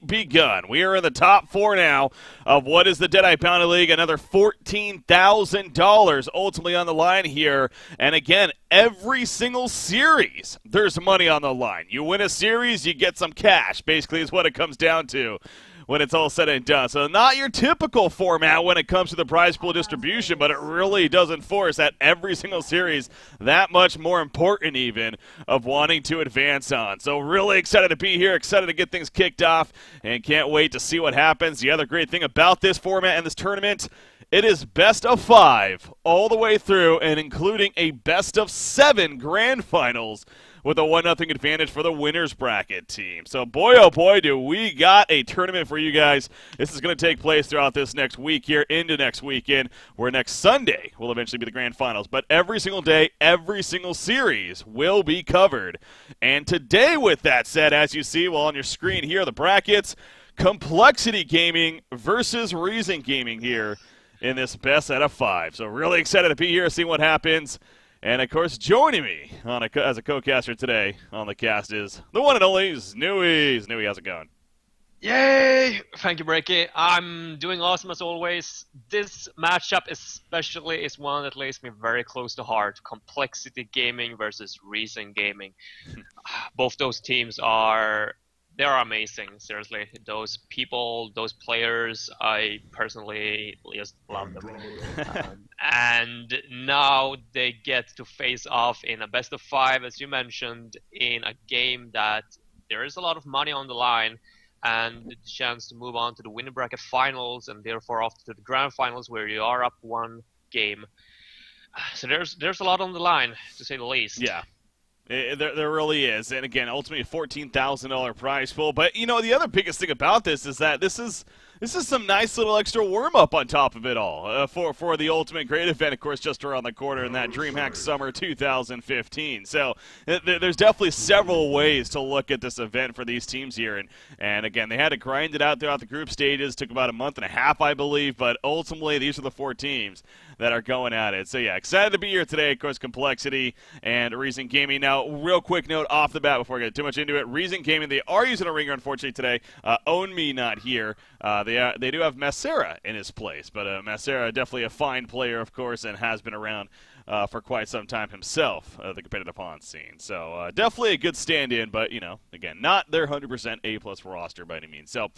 begun. We are in the top four now of what is the Eye Bounty League. Another $14,000 ultimately on the line here. And again, every single series, there's money on the line. You win a series, you get some cash, basically is what it comes down to when it's all said and done. So not your typical format when it comes to the prize pool distribution, but it really does enforce that every single series that much more important even of wanting to advance on. So really excited to be here, excited to get things kicked off, and can't wait to see what happens. The other great thing about this format and this tournament, it is best of 5 all the way through, and including a best of 7 grand finals with a 1-0 advantage for the winner's bracket team. So boy, oh boy, do we got a tournament for you guys. This is going to take place throughout this next week here into next weekend, where next Sunday will eventually be the grand finals. But every single day, every single series will be covered. And today, with that said, as you see well on your screen here, the brackets, Complexity Gaming versus Reason Gaming here in this best out of 5. So really excited to be here, see what happens. And, of course, joining me as a co-caster today on the cast is the one and only Znewy. Znewy, how's it going? Yay! Thank you, Breaky. I'm doing awesome as always. This matchup especially is one that lays me very close to heart. Complexity Gaming versus Reason Gaming. Both those teams they're amazing, seriously. Those people, those players, I personally just love them. And now they get to face off in a best of 5, as you mentioned, in a game that there is a lot of money on the line, and the chance to move on to the winner bracket finals, and therefore off to the grand finals where you are up 1 game. So there's a lot on the line, to say the least. Yeah. There really is. And again, ultimately a $14,000 prize pool. But, you know, the other biggest thing about this is that this is some nice little extra warm-up on top of it all for the Ultimate Great event, of course, just around the corner in that DreamHack Summer 2015. So there's definitely several ways to look at this event for these teams here. And again, they had to grind it out throughout the group stages. Took about a month and a half, I believe. But ultimately, these are the 4 teams that are going at it. So, yeah, excited to be here today. Of course, Complexity and Reason Gaming. Now, real quick note off the bat before I get too much into it. Reason Gaming, they are using a ringer, unfortunately, today. Own Me not here. They do have Macera in his place, but Macera definitely a fine player, of course, and has been around for quite some time himself, the competitive pawn scene. So definitely a good stand-in, but, you know, again, not their 100% A-plus roster by any means. So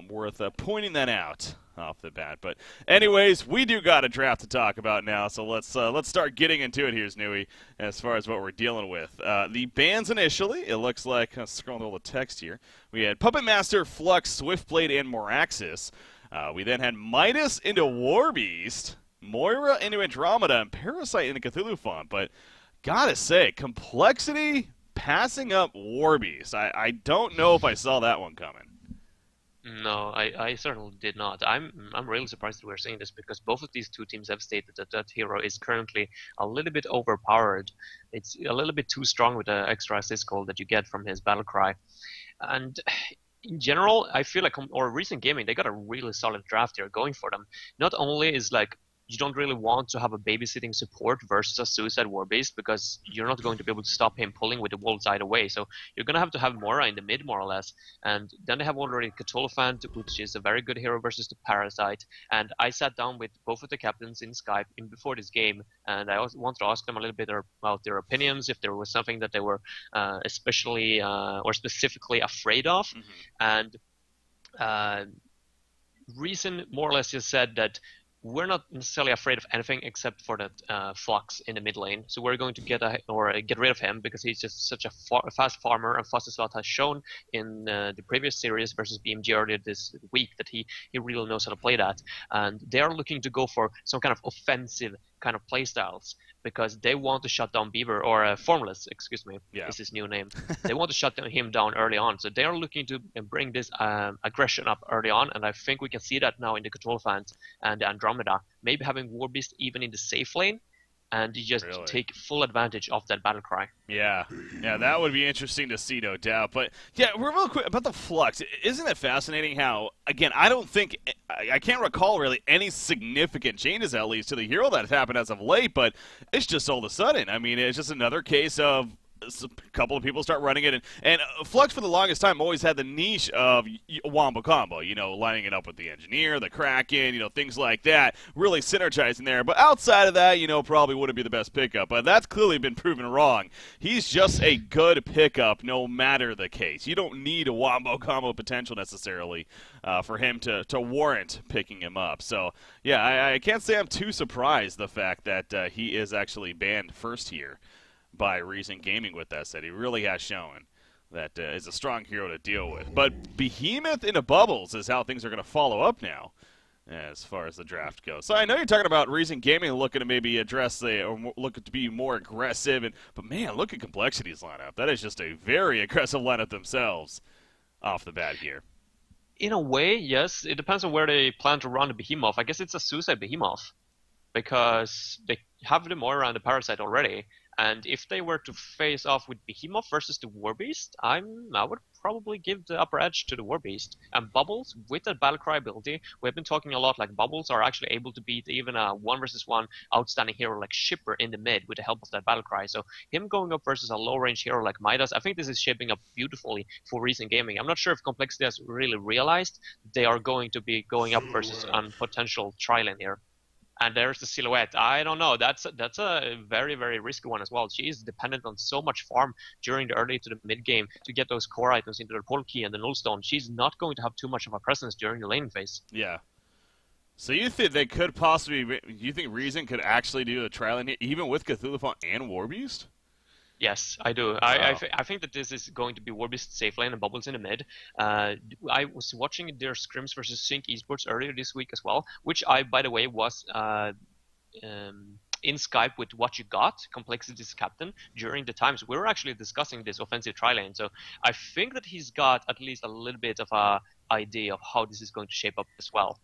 worth pointing that out off the bat. But anyways, we do got a draft to talk about now, so let's start getting into it here, Znewy, as far as what we're dealing with. The bans initially, it looks like, scrolling all the text here, we had Puppet Master, Flux, Swiftblade, and Moraxis. We then had Midas into Warbeast, Moira into Andromeda, and Parasite into Cthulhu Font. But gotta say, Complexity passing up Warbeast. I don't know if I saw that one coming. No, I certainly did not. I'm really surprised that we're seeing this, because both of these two teams have stated that hero is currently a little bit overpowered. It's a little bit too strong with the extra assist goal that you get from his battle cry. And in general, I feel like Reason Gaming, they got a really solid draft here going for them. Not only is like you don't really want to have a babysitting support versus a Suicide Warbeast, because you're not going to be able to stop him pulling with the wolves either way. So you're going to have Moira in the mid, more or less. And then they have already Cthulhu, which is a very good hero versus the Parasite. And I sat down with both of the captains in Skype before this game, and I also wanted to ask them a little bit about their opinions, if there was something that they were especially or specifically afraid of. Mm-hmm. And Reason more or less just said that we're not necessarily afraid of anything except for that Flux in the mid lane. So we're going to get rid of him, because he's just such a fast farmer, and Fastest has shown in the previous series versus BMG earlier this week that he really knows how to play that. And they are looking to go for some kind of offensive kind of playstyles, because they want to shut down Beaver, or Formless, excuse me, is his new name. They want to shut him down early on. So they are looking to bring this aggression up early on, and I think we can see that now in the Control Fans and the Andromeda. Maybe having Warbeast even in the safe lane, and you just take full advantage of that battle cry. Yeah, that would be interesting to see, no doubt. But yeah, real quick about the Flux. Isn't it fascinating how, again, I can't recall really any significant changes, at least, to the hero that has happened as of late, but it's just all of a sudden. I mean, it's just another case of a couple of people start running it, and Flux for the longest time always had the niche of wombo combo, lining it up with the Engineer, the Kraken, things like that, really synergizing there. But outside of that, probably wouldn't be the best pickup. But that's clearly been proven wrong. He's just a good pickup, no matter the case. You don't need a wombo combo potential necessarily for him to warrant picking him up. So yeah, I can't say I'm too surprised the fact that he is actually banned first here by Reason Gaming with that said. He really has shown that is a strong hero to deal with. But Behemoth into Bubbles is how things are going to follow up now as far as the draft goes. So I know you're talking about Reason Gaming looking to maybe address or looking to be more aggressive, but man, look at Complexity's lineup. That is just a very aggressive lineup themselves off the bat here. In a way, yes. It depends on where they plan to run the Behemoth. I guess it's a suicide Behemoth because they have the Moira and the Parasite already. And if they were to face off with Behemoth versus the Warbeast, I would probably give the upper edge to the Warbeast. And Bubbles, with that Battlecry ability, we've been talking a lot, like Bubbles are actually able to beat even a 1 versus 1 outstanding hero like Shipper in the mid with the help of that Battlecry. So him going up versus a low-range hero like Midas, I think this is shaping up beautifully for Reason Gaming. I'm not sure if Complexity has really realized they are going to be going up versus a potential tri-lane here. And there's the Silhouette. I don't know. That's a very, very risky one as well. She is dependent on so much farm during the early to the mid game to get those core items into the Portal Key and the Nullstone. She's not going to have too much of a presence during the laning phase. Yeah. So you think they could possibly? You think Reason could actually do a trial in here, even with Cthulhu and Warbeast? Yes, I do. I think that this is going to be Warbeast safe lane and Bubbles in the mid. I was watching their scrims versus Sync Esports earlier this week as well, which I, by the way, was in Skype with What You Got, Complexity's captain, during the times we were actually discussing this offensive tri-lane. So I think that he's got at least a little bit of a idea of how this is going to shape up as well.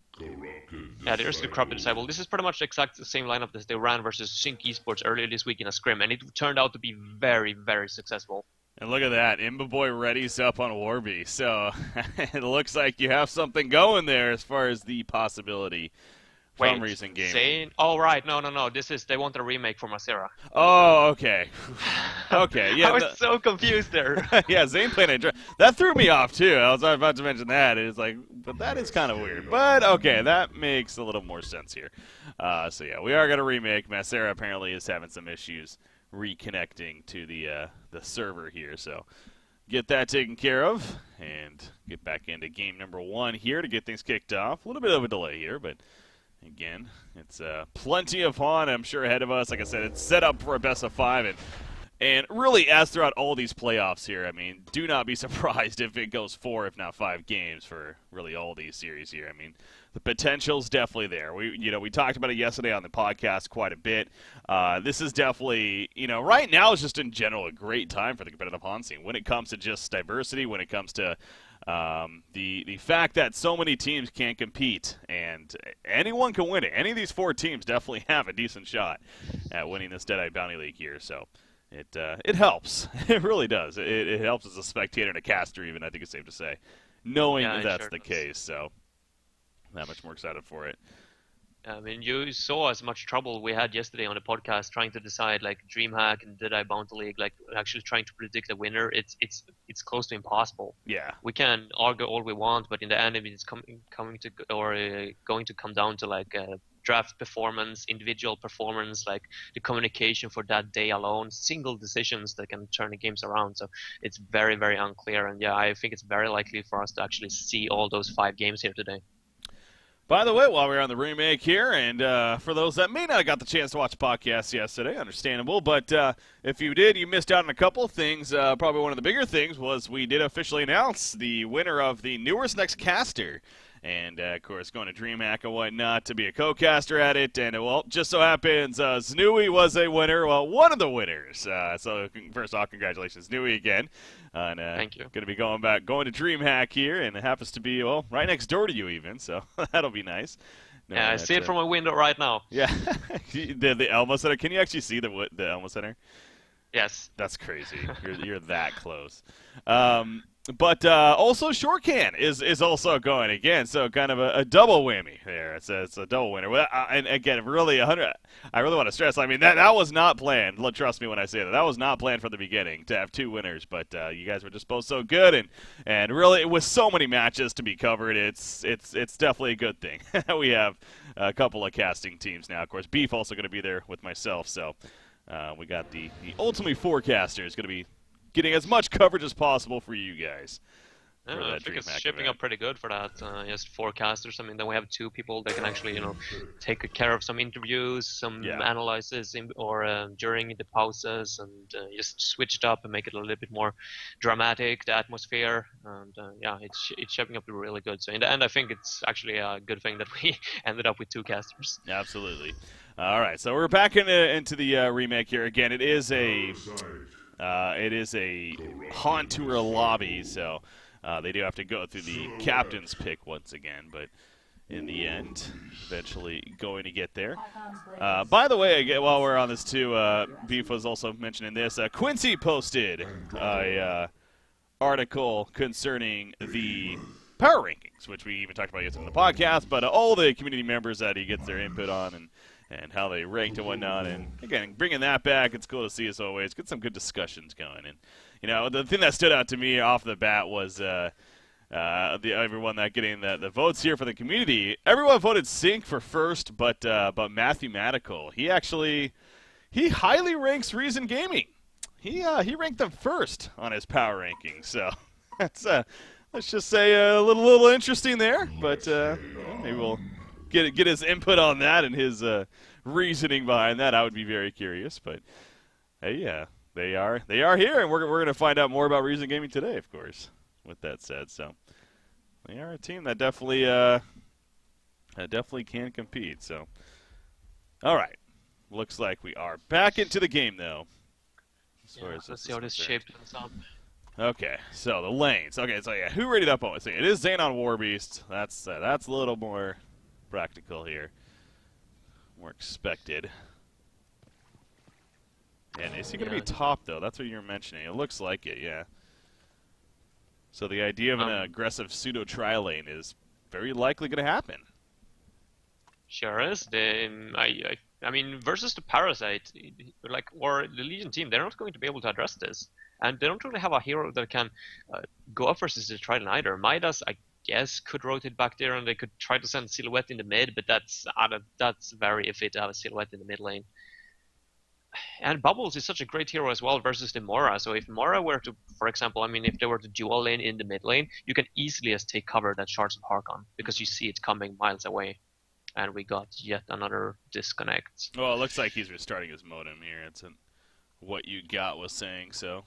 Yeah, there's the Corrupted Disciple. This is pretty much the exact same lineup that they ran versus Sync Esports earlier this week in a scrim, and it turned out to be very, very successful. And look at that, Imba Boy readies up on Warby. So it looks like you have something going there as far as the possibility from Reason Gaming. Oh, right. No. They want a remake for Masera. Oh, okay. Okay, yeah. I was so confused there. Yeah, Zane playing a that threw me off, too. I was about to mention that. It's like, but that is kind of weird. But, okay, that makes a little more sense here. So, yeah, we are going to remake. Masera apparently is having some issues reconnecting to the server here, so get that taken care of and get back into game number 1 here to get things kicked off. A little bit of a delay here, but again, it's plenty of fun, I'm sure, ahead of us. Like I said, it's set up for a best of 5, and really, as throughout all these playoffs here, I mean, do not be surprised if it goes 4, if not 5 games for really all these series here. I mean, the potential's definitely there. We talked about it yesterday on the podcast quite a bit. This is definitely, right now is just in general a great time for the competitive Han scene when it comes to just diversity, when it comes to the fact that so many teams can't compete, and anyone can win it. Any of these 4 teams definitely have a decent shot at winning this Eye Bounty League here, so it helps. It really does. It helps as a spectator and a caster even, I think it's safe to say, knowing that's the case, so that much more excited for it. I mean, you saw as much trouble we had yesterday on the podcast trying to decide, like, DreamHack and Eye Bounty League, like, actually trying to predict the winner. It's close to impossible. Yeah. We can argue all we want, but in the end, it's going to come down to, like, draft performance, individual performance, like the communication for that day alone, single decisions that can turn the games around. So it's very, very unclear. And yeah, I think it's very likely for us to actually see all those 5 games here today. By the way, while we're on the remake here, and for those that may not have got the chance to watch the podcast yesterday, understandable, but if you did, you missed out on a couple of things. Probably one of the bigger things was we did officially announce the winner of the newest next caster. And, of course, going to DreamHack and whatnot to be a co-caster at it. And, well, just so happens Znui was a winner. Well, one of the winners. So, first off, congratulations, Znui, again. And, thank you. Going to be going to DreamHack here. And it happens to be, well, right next door to you even. So, that'll be nice. No, yeah, I see it from my window right now. Yeah. the Elmo Center. Can you actually see the Elmo Center? Yes. That's crazy. You're that close. But also Shortcan is also going again, so kind of a double whammy there. It's a double winner. And again, really 100. I really want to stress. I mean that was not planned. Trust me when I say that was not planned from the beginning to have 2 winners. But you guys were just both so good, and really with so many matches to be covered, it's definitely a good thing. We have a couple of casting teams now. Of course, Beef also going to be there with myself. So we got the Ultimate Forecaster is going to be getting as much coverage as possible for you guys. Yeah, I think it's shaping up pretty good for that. Just forecasters. I mean, then we have 2 people that can actually, take care of some interviews, some analysis, or during the pauses, and just switch it up and make it a little bit more dramatic, the atmosphere. And yeah, it's shaping up to be really good. So in the end, I think it's actually a good thing that we ended up with 2 casters. Absolutely. All right, so we're back into the remake here again. It is a Haunt Tour lobby, so. They do have to go through the captain's pick once again, but in the end, eventually going to get there. By the way, again, while we're on this too, Beef was also mentioning this. Quincy posted a article concerning the power rankings, which we even talked about yesterday in the podcast, but all the community members that he gets their input on and how they ranked and whatnot. And again, bringing that back, it's cool to see as always. Get some good discussions going. And the thing that stood out to me off the bat was everyone that getting the votes here for the community. Everyone voted Sync for first, but Mathematical. He highly ranks Reason Gaming. He ranked them first on his power rankings. So that's let's just say a little interesting there. But maybe we'll get his input on that and his reasoning behind that. I would be very curious. But hey, yeah. They are here, and we're going to find out more about Reason Gaming today, of course, with that said. So they are a team that definitely can compete. So, all right. Looks like we are back into the game, though. Let's see how this shapes up. Okay, so the lanes. Okay, so yeah, who rated up on it? So it is Zane on Warbeast. That's a little more practical here. More expected. And is he going to be top, though? That's what you're mentioning. It looks like it, yeah. So the idea of an aggressive pseudo-tri lane is very likely going to happen. Sure is. I mean, versus the Parasite, or the Legion team, they're not going to be able to address this. And they don't really have a hero that can go up versus the tri lane either. Midas, I guess, could rotate back there, and they could try to send Silhouette in the mid, but that's very iffy to have a Silhouette in the mid lane. And Bubbles is such a great hero as well versus the Mora. So if Mora were to, for example, if they were to dual lane in the mid lane, you can easily just take cover that Shards of Harkon because you see it coming miles away. And we got yet another disconnect. Well, it looks like he's restarting his modem here. It's what you got was saying, so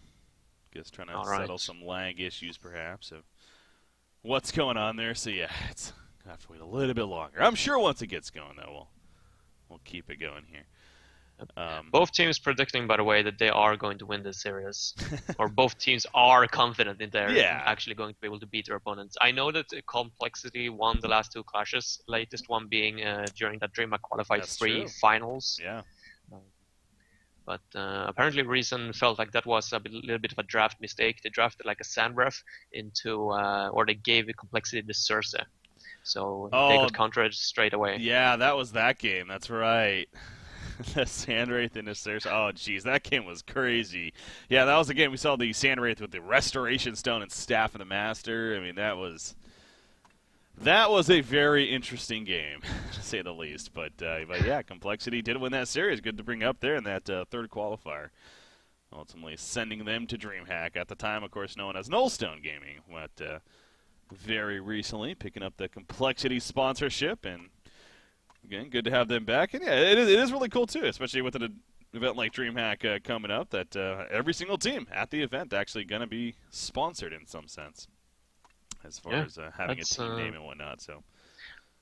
I guess trying to settle some lag issues perhaps of what's going on there. So yeah, it's going to have to wait a little bit longer. I'm sure once it gets going, though, we'll keep it going here. Both teams predicting, by the way, that they are going to win this series. Or both teams are confident in they're actually going to be able to beat their opponents. I know that Complexity won the last 2 clashes, latest one being during that DreamHack Qualified 3 finals. Yeah. But apparently Reason felt like that was a little bit of a draft mistake. They drafted like a Sandbreath into, or they gave Complexity the Circe. So they could counter it straight away. Yeah, that was that game. That's right. The Sandwraith into Circe. Oh, jeez, that game was crazy. Yeah, that was the game we saw the Sandwraith with the Restoration Stone and Staff of the Master. I mean, that was a very interesting game, to say the least. But yeah, Complexity did win that series. Good to bring up there in that third qualifier. Ultimately sending them to DreamHack. At the time, of course, known as Nullstone Gaming. But very recently picking up the Complexity sponsorship, and again, good to have them back. And yeah, it is really cool, too, especially with an event like DreamHack coming up, that every single team at the event actually going to be sponsored in some sense, as far as having a team name and whatnot. So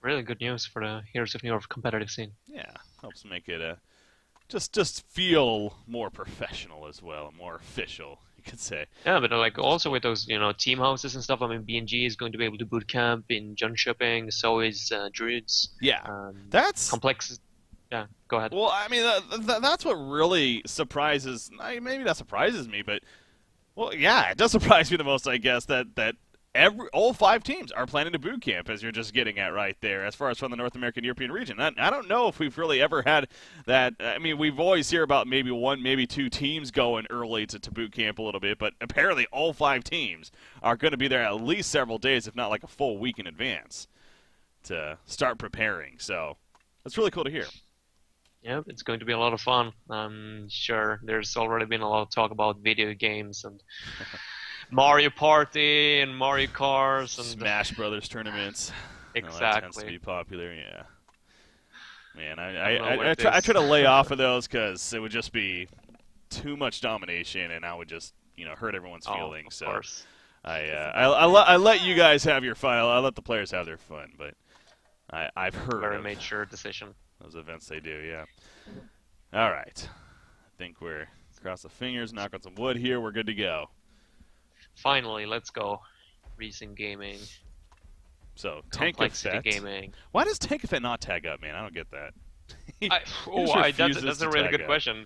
really good news for the Heroes of New York competitive scene. Yeah, helps make it just feel more professional as well, more official, you could say. Yeah, but also with those team houses and stuff. BNG is going to be able to boot camp in Jönköping. So is Druids. Yeah, that's complex. Yeah, go ahead. Well, that's what really surprises. Maybe not surprises me, but Well, yeah, it does surprise me the most, I guess, that all 5 teams are planning to boot camp, as you're just getting at right there, as far as from the North American European region. I don't know if we've really ever had that. I mean, we've always hear about maybe 1, maybe 2 teams going early to boot camp a little bit, but apparently all 5 teams are going to be there at least several days, if not like a full week in advance, to start preparing. So that's really cool to hear. Yeah, it's going to be a lot of fun. I'm sure there's already been a lot of talk about video games and Mario Party and Mario Kart and Smash Brothers tournaments. Exactly. That tends to be popular, yeah. Man, I try to lay off of those because it would just be too much domination, and I would just hurt everyone's feelings. So course. I let you guys have your fun. I let the players have their fun, but I've heard very mature decision. Those events they do, yeah. All right, I think we're cross the fingers, knock on some wood here. We're good to go. Finally, let's go. Recent gaming. So Complexity Tankafet. Gaming. Why does Tankafet not tag up, man? I don't get that. That's a really good question.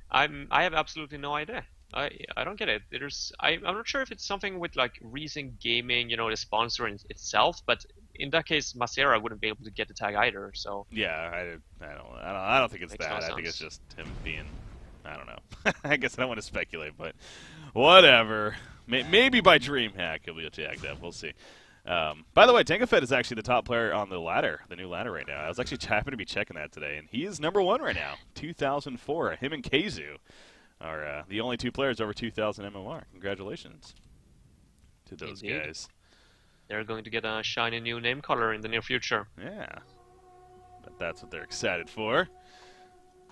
I have absolutely no idea. I don't get it. I'm not sure if it's something with like Recent Gaming, the sponsor in itself, but in that case, Masera wouldn't be able to get the tag either. So yeah, I don't think it's that. I think it's just him being. I don't know. I guess I don't want to speculate, but whatever. Maybe by DreamHack he'll be tagged up. We'll see. By the way, Tankafet is actually the top player on the ladder, the new ladder right now. I was actually happy to be checking that today, and he is #1 right now, 2004. Him and Keizu are the only 2 players over 2,000 MMR. Congratulations to those guys. They're going to get a shiny new name color in the near future. Yeah, but that's what they're excited for.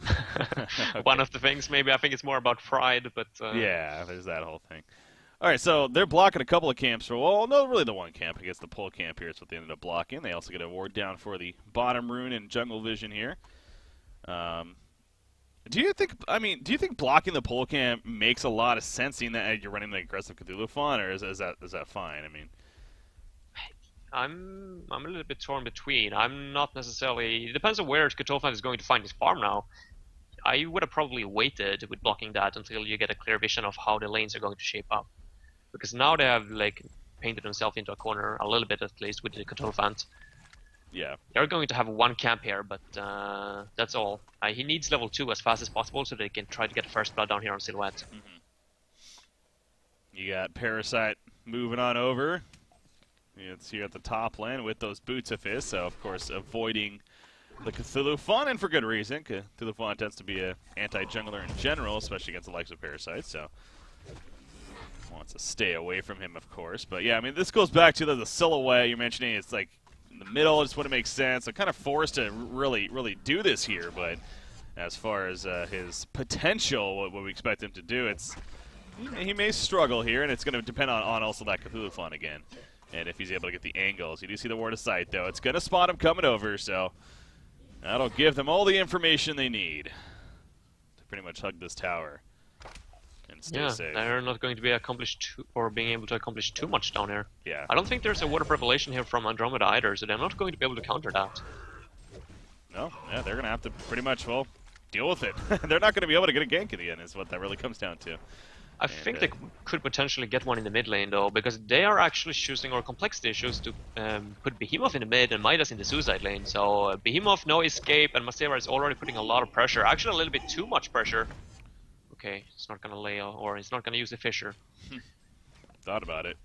Okay. One of the things, maybe I think it's more about pride, but yeah, there's that whole thing. All right, so they're blocking a couple of camps for, well, no, really the one camp. I guess the pole camp here is what they ended up blocking. They also get a ward down for the bottom rune and jungle vision here. Do you think blocking the pole camp makes a lot of sense, seeing that you're running the aggressive Cthulhu fawn, or is that fine? I mean, I'm a little bit torn between. I'm not necessarily. It depends on where Cthulhu is going to find his farm now. I would have probably waited with blocking that until you get a clear vision of how the lanes are going to shape up, because now they have like painted themselves into a corner a little bit at least with the Cthulhu. Yeah, they're going to have one camp here, but that's all. He needs level 2 as fast as possible so they can try to get first blood down here on Silhouette. Mm-hmm. You got Parasite moving on over. It's here at the top lane with those boots of his, so of course avoiding the Cthulhu Fawn, and for good reason. Cthulhu Fawn tends to be an anti-jungler in general, especially against the likes of Parasite, so wants to stay away from him, of course. But yeah, I mean, this goes back to the silhouette you're mentioning. It's like in the middle, just wouldn't make sense. I'm kind of forced to really do this here, but as far as his potential, what we expect him to do, he may struggle here, and it's going to depend on also that Cthulhu Fawn again. And if he's able to get the angles. You do see the ward of sight, though. It's going to spot him coming over, so that'll give them all the information they need to pretty much hug this tower and stay safe. They're not going to be being able to accomplish too much down here. Yeah. I don't think there's a ward of revelation here from Andromeda either, so they're not going to be able to counter that. No, yeah, they're going to have to pretty much, deal with it. They're not going to be able to get a gank in the end, is what that really comes down to. I think they could potentially get one in the mid lane, though, because they are actually choosing, or Complexity choose to put Behemoth in the mid and Midas in the suicide lane. So Behemoth, no escape, and Masera is already putting a lot of pressure. Actually, a little bit too much pressure. Okay, he's not going to lay, or he's not going to use the Fissure. Thought about it.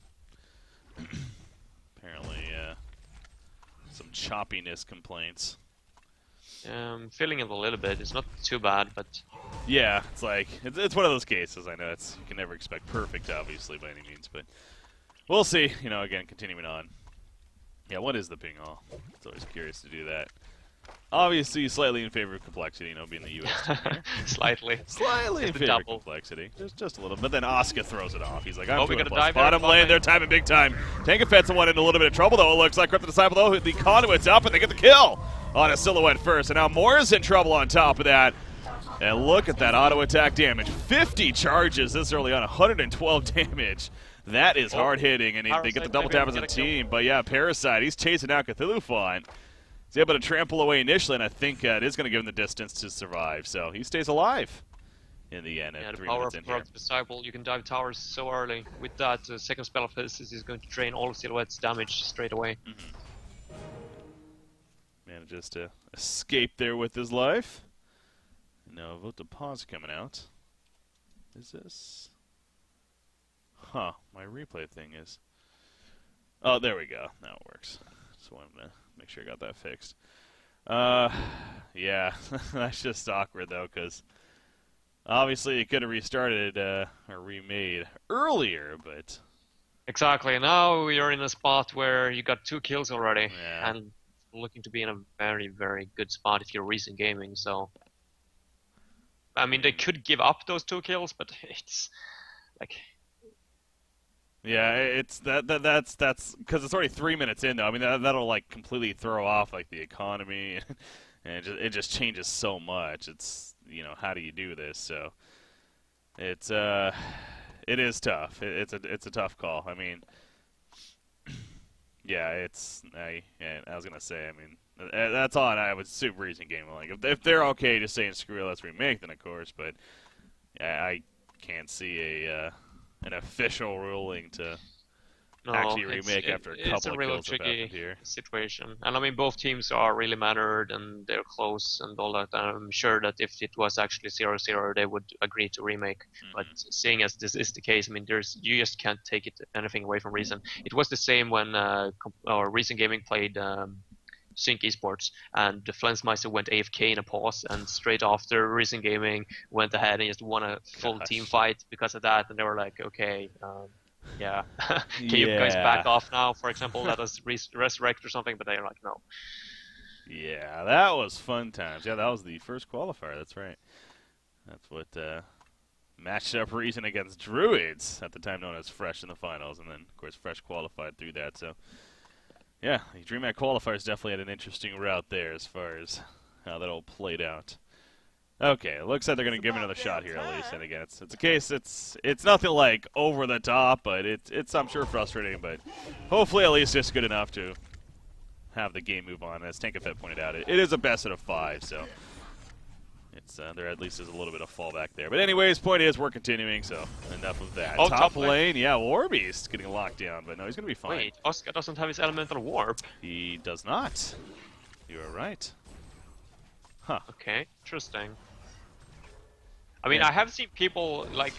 Apparently, some choppiness complaints. Feeling it a little bit. It's not too bad, but yeah, it's like it's one of those cases. I know you can never expect perfect, obviously, by any means, but we'll see. Again, continuing on. Yeah, what is the ping all? It's always curious to do that. Obviously, slightly in favor of Complexity, being the U.S. Slightly in favor of Complexity. Just a little. But then Asuka throws it off. He's like, I'm we got to dive bottom lane. They're timing big time. Tankafet's the one in a little bit of trouble, though. It looks like Crypto Disciple, though. The Conduit's up, and they get the kill on a Silhouette first. And now Moira's in trouble on top of that. And look at that auto attack damage. 50 charges this early on, 112 damage. That is hard hitting, and they get the double tap as a team. But yeah, Parasite, he's chasing out Cthulhu Fawn. He's able to trample away initially, and I think it is going to give him the distance to survive. So he stays alive. in the end. Yeah, the 3 power minutes of in here. Corrupted Disciple, you can dive towers so early. With that, second spell of his is going to drain all of Silhouette's damage straight away. Manages to escape there with his life. Now Vote to Pause coming out. Is this... Huh, my replay thing is... Oh, there we go. Now it works. Just wanted to make sure I got that fixed. Yeah, that's just awkward though, because obviously it could have restarted or remade earlier, but... Exactly, now you're in a spot where you got 2 kills already, Yeah. and looking to be in a very, very good spot if you're recent gaming, so... I mean, they could give up those 2 kills, but it's... like... Yeah, it's that's because it's already 3 minutes in though. I mean that'll like completely throw off like the economy, and it just changes so much. It's, you know, how do you do this? So it is tough. It's a tough call. I mean, yeah, I was gonna say, I mean, that's all I would super recent game. Like if they're okay just saying screw it, let's remake, then of course. But I can't see an official ruling to actually remake after a couple it's a of really kills have happened tricky here. situation. And I mean, both teams are really mattered and they're close and all that. I'm sure that if it was actually 0-0, they would agree to remake. But seeing as this is the case, I mean, you just can't take anything away from Reason. It was the same when Reason Gaming played Sync Esports, and the Flensmeister went AFK in a pause, and straight after Reason Gaming went ahead and just won a full team fight because of that, and they were like, okay, yeah, can you guys back off now, for example, let us resurrect or something, but they're like, no. Yeah, that was fun times. Yeah, that was the first qualifier, that's right. That's what matched up Reason against Druids, at the time known as Fresh in the finals, and then, of course, Fresh qualified through that, so... Yeah, the DreamHack qualifiers definitely had an interesting route there as far as how that all played out. Okay, it looks like they're going to give another shot here at least. And again, it's a case. It's nothing like over the top, but it's I'm sure frustrating. But hopefully at least just good enough to have the game move on. As Tankafet pointed out, it is a best out of 5, so it's there at least is a little bit of fallback there. But anyways, point is we're continuing, so enough of that. Oh, top lane, yeah, Warbeast getting locked down, but no, he's going to be fine. Wait, Oscar doesn't have his elemental warp. He does not. You are right. Huh. Okay, interesting. I mean, Yeah. I have seen people like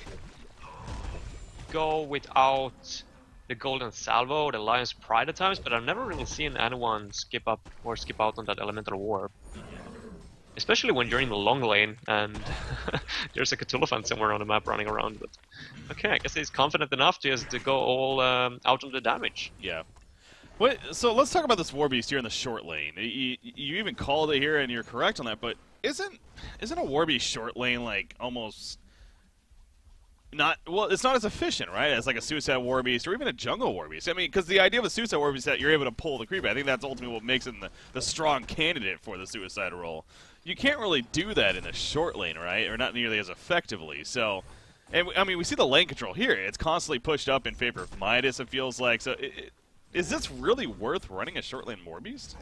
go without the Golden Salvo or the Lion's Pride at times, but I've never really seen anyone skip up or skip out on that elemental warp. Especially when you're in the long lane and there's a Cthulhu fan somewhere on the map running around. But okay, I guess he's confident enough to just to go all out on the damage. Yeah. Wait, so let's talk about this Warbeast here in the short lane. You even called it here, and you're correct on that. But isn't a Warbeast short lane like almost not? Well, it's not as efficient, right? As like a Suicide Warbeast or even a Jungle Warbeast. I mean, because the idea of a Suicide Warbeast is that you're able to pull the creep. I think that's ultimately what makes it the strong candidate for the Suicide role. You can't really do that in the short lane, right? Or not nearly as effectively. So, and I mean, we see the lane control here. It's constantly pushed up in favor of Midas, it feels like. So, is this really worth running a short lane Warbeast?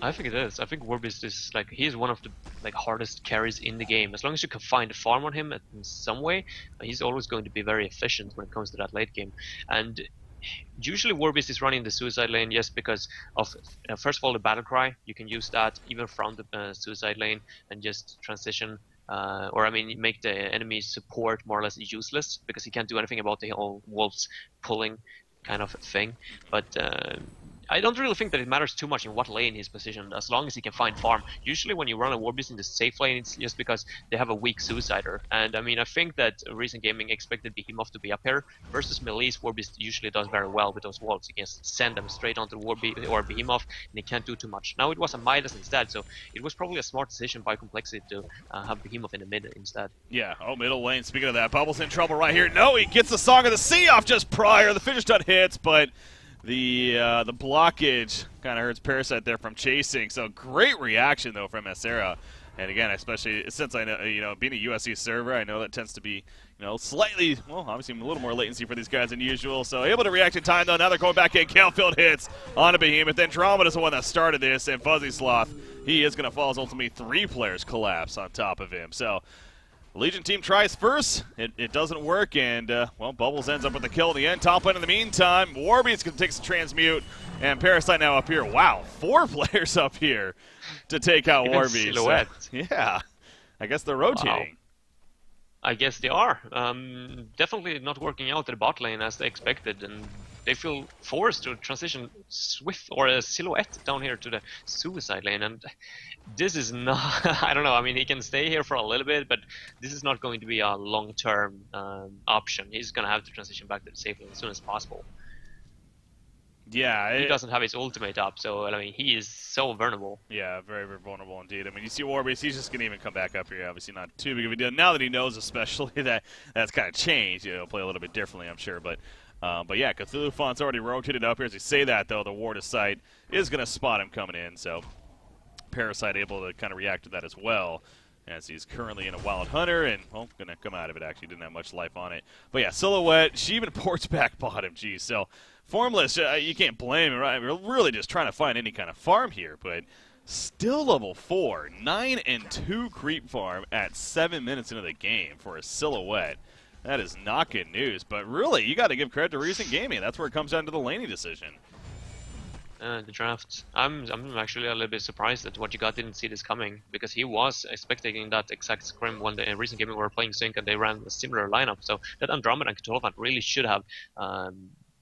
I think it is. I think Warbeast is like he's one of the hardest carries in the game. As long as you can find a farm on him in some way, he's always going to be very efficient when it comes to that late game. And usually Warbeast is running the Suicide lane just because of first of all the battle cry. You can use that even from the Suicide lane and just transition or I mean make the enemy support more or less useless because he can't do anything about the whole wolves pulling kind of thing. But I don't really think that it matters too much in what lane he's positioned, as long as he can find farm. Usually when you run a Warbeast in the safe lane, it's just because they have a weak Suicider. And I mean, I think that Recent Gaming expected Behemoth to be up here. Versus Melee's, Warbeast usually does very well with those wolves. You can send them straight onto Warbeast or Behemoth, and they can't do too much. Now it was a Midas instead, so it was probably a smart decision by Complexity to have Behemoth in the mid instead. Yeah, middle lane, speaking of that, Bubble's in trouble right here. No, he gets the Song of the Sea off just prior. The Finish Stun hits, but the blockage kind of hurts Parasite there from chasing. So great reaction though from Acera. And again, especially since I know, being a USC server, I know that tends to be, slightly, well, obviously a little more latency for these guys than usual. So able to react in time though. Now they're going back in. Kalefield hits on a Behemoth. Andromeda is the one that started this, and Fuzzy Sloth, he is going to fall as ultimately 3 players collapse on top of him. So Legion team tries first. It doesn't work, and, well, Bubbles ends up with the kill in the end. Top lane in the meantime. Warby's going to take some transmute, and Parasite now up here. Wow, 4 players up here to take out Warby. Silhouette. So, yeah, I guess they're rotating. Wow. I guess they are. Definitely not working out at the bot lane as they expected, and they feel forced to transition Swift or a Silhouette down here to the suicide lane, and this is not. I don't know. I mean, he can stay here for a little bit, but this is not going to be a long-term option. He's gonna have to transition back to the safe lane as soon as possible. Yeah, he doesn't have his ultimate up, so I mean, he is so vulnerable. Yeah, very, very vulnerable indeed. I mean, you see Warbeast, he's just gonna even come back up here. Obviously, not too big of a deal now that he knows, especially that that's kind of changed. You know, play a little bit differently, I'm sure. But yeah, Cthulhu Font's already rotated up here. As you say that, though, the Ward of Sight is gonna spot him coming in. So Parasite able to kind of react to that as well, as he's currently in a Wild Hunter and, well, going to come out of it, actually. Didn't have much life on it. But, yeah, Silhouette, she even ports back bottom. Geez, so Formless, you can't blame him, right? We're really just trying to find any kind of farm here, but still level 4, 9 and 2 creep farm at 7 minutes into the game for a Silhouette. That is not good news, but really, you got to give credit to Recent Gaming. That's where it comes down to the laning decision. The draft. I'm actually a little bit surprised that what you got didn't see this coming, because he was expecting that exact scrim when the Recent Gaming were playing Sync and they ran a similar lineup. So that Andromeda and coL really should have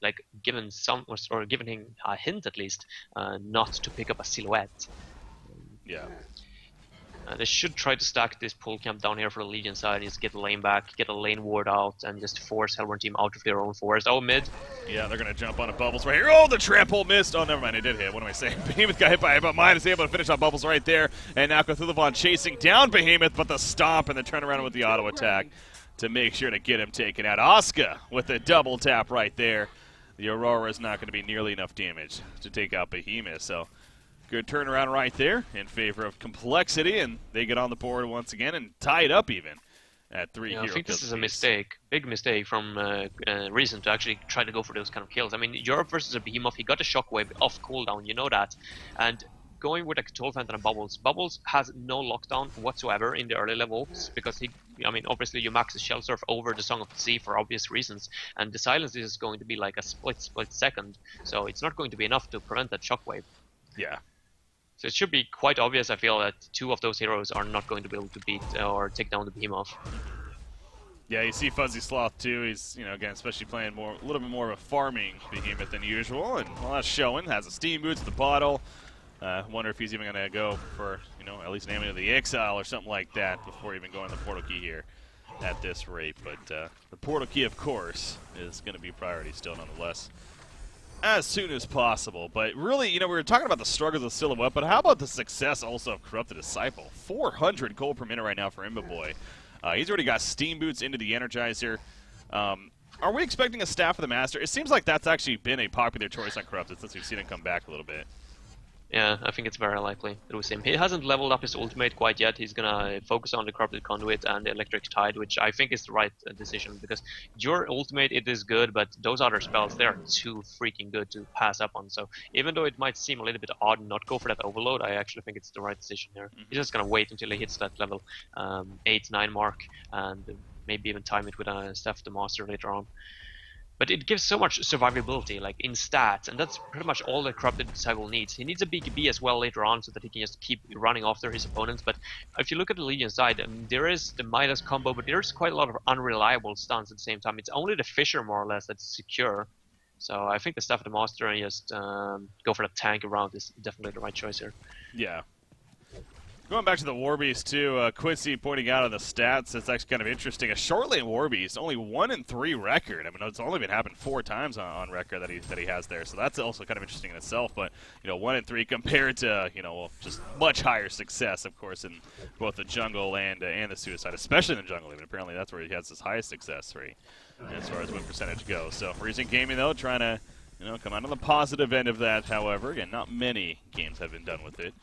like given some or given him a hint at least not to pick up a Silhouette. Yeah. They should try to stack this pull camp down here for the Legion side, just get the lane back, get a lane ward out, and just force Hellborn team out of their own forest. Oh, mid. Yeah, they're going to jump on a Bubbles right here. Oh, the trample missed. Oh, never mind, it did hit. What am I saying? Behemoth got hit by it, but mine is able to finish on Bubbles right there. And now Cthulhu chasing down Behemoth, but the stomp and the turnaround with the auto attack to make sure to get him taken out. Asuka with a double tap right there. The Aurora is not going to be nearly enough damage to take out Behemoth, so good turnaround right there in favor of Complexity, and they get on the board once again and tie it up even at 3 hero kills. I think this is a mistake, big mistake from Recent to actually try to go for those kind of kills. I mean, Europe versus a Behemoth, he got a shockwave off cooldown, you know that, and going with a coL and a Bubbles. Bubbles has no lockdown whatsoever in the early levels because I mean, obviously you max the Shell Surf over the Song of the Sea for obvious reasons, and the silence is going to be like a split second, so it's not going to be enough to prevent that shockwave. Yeah. So it should be quite obvious, I feel, that 2 of those heroes are not going to be able to beat or take down the Behemoth. Yeah, you see Fuzzy Sloth too. He's, you know, again, especially playing a little bit more of a farming Behemoth than usual, and well, that's showing. Has a Steam Boots, the bottle. Wonder if he's even going to go for, you know, at least naming of the Exile or something like that before even going the Portal Key here at this rate. But the Portal Key, of course, is going to be priority still nonetheless, as soon as possible. But really, you know, we were talking about the struggles of Silhouette, but how about the success also of Corrupted Disciple? 400 gold per minute right now for Imbaboy. He's already got Steam Boots into the Energizer. Are we expecting a Staff of the Master? It seems like that's actually been a popular choice on Corrupted since we've seen him come back a little bit. Yeah, I think it's very likely it was him. He hasn't leveled up his ultimate quite yet. He's gonna focus on the Corrupted Conduit and the Electric Tide, which I think is the right decision, because your ultimate, it is good, but those other spells, they are too freaking good to pass up on. So even though it might seem a little bit odd not go for that Overload, I actually think it's the right decision here. He's just gonna wait until he hits that level 8-9 mark, and maybe even time it with a Staff of the Master later on. But it gives so much survivability, like in stats, and that's pretty much all the Corrupted Disciple needs. He needs a BKB as well later on so that he can just keep running after his opponents. But if you look at the Legion side, there is the Midas combo, but there's quite a lot of unreliable stuns at the same time. It's only the Fissure, more or less, that's secure. So I think the Staff of the Master and just go for the tank around is definitely the right choice here. Yeah. Going back to the Warbeast too, Quincy pointing out on the stats, it's actually kind of interesting. A short lane Warbeast, only 1-3 record. I mean, it's only been happened 4 times on record that he has there, so that's also kind of interesting in itself. But you know, 1-3 compared to, you know, well, just much higher success, of course, in both the jungle and the suicide, especially in the jungle. Even apparently, that's where he has his highest success rate as far as win percentage goes. So Recent Gaming though, trying to, you know, come out on the positive end of that. However, again, not many games have been done with it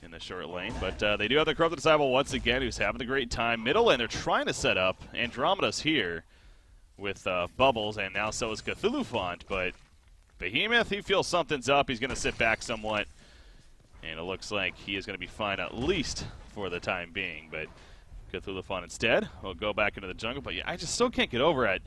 in the short lane, but they do have the Corrupted Disciple once again, who's having a great time. Middle lane, they're trying to set up. Andromeda's here with Bubbles, and now so is Cthulhu Font, but Behemoth, he feels something's up. He's going to sit back somewhat, and it looks like he is going to be fine at least for the time being, but through the fun instead. We'll go back into the jungle, but yeah, I just still can't get over it.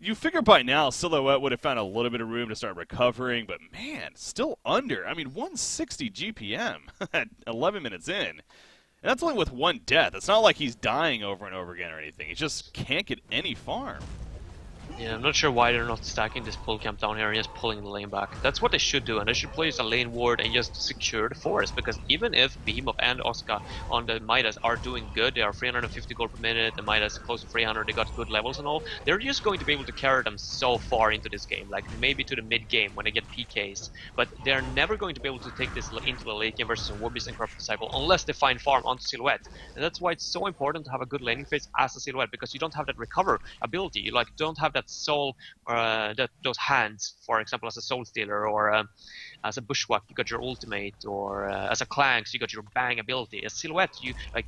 You figure by now Silhouette would have found a little bit of room to start recovering, but man, still under. I mean, 160 GPM at 11 minutes in. And that's only with one death. It's not like he's dying over and over again or anything. He just can't get any farm. Yeah, I'm not sure why they're not stacking this pull camp down here and just pulling the lane back. That's what they should do, and they should place a lane ward and just secure the forest, because even if Behemoth and Oscar on the Midas are doing good, they are 350 gold per minute, the Midas close to 300, they got good levels and all, they're just going to be able to carry them so far into this game, like maybe to the mid game when they get PKs, but they're never going to be able to take this into the late game versus a Warbeast and Corrupted Disciple unless they find farm onto Silhouette. And that's why it's so important to have a good laning phase as a Silhouette, because you don't have that recover ability, you like don't have that soul, those hands, for example, as a soul stealer, or as a bushwhack you got your ultimate, or as a clanks you got your bang ability. As Silhouette,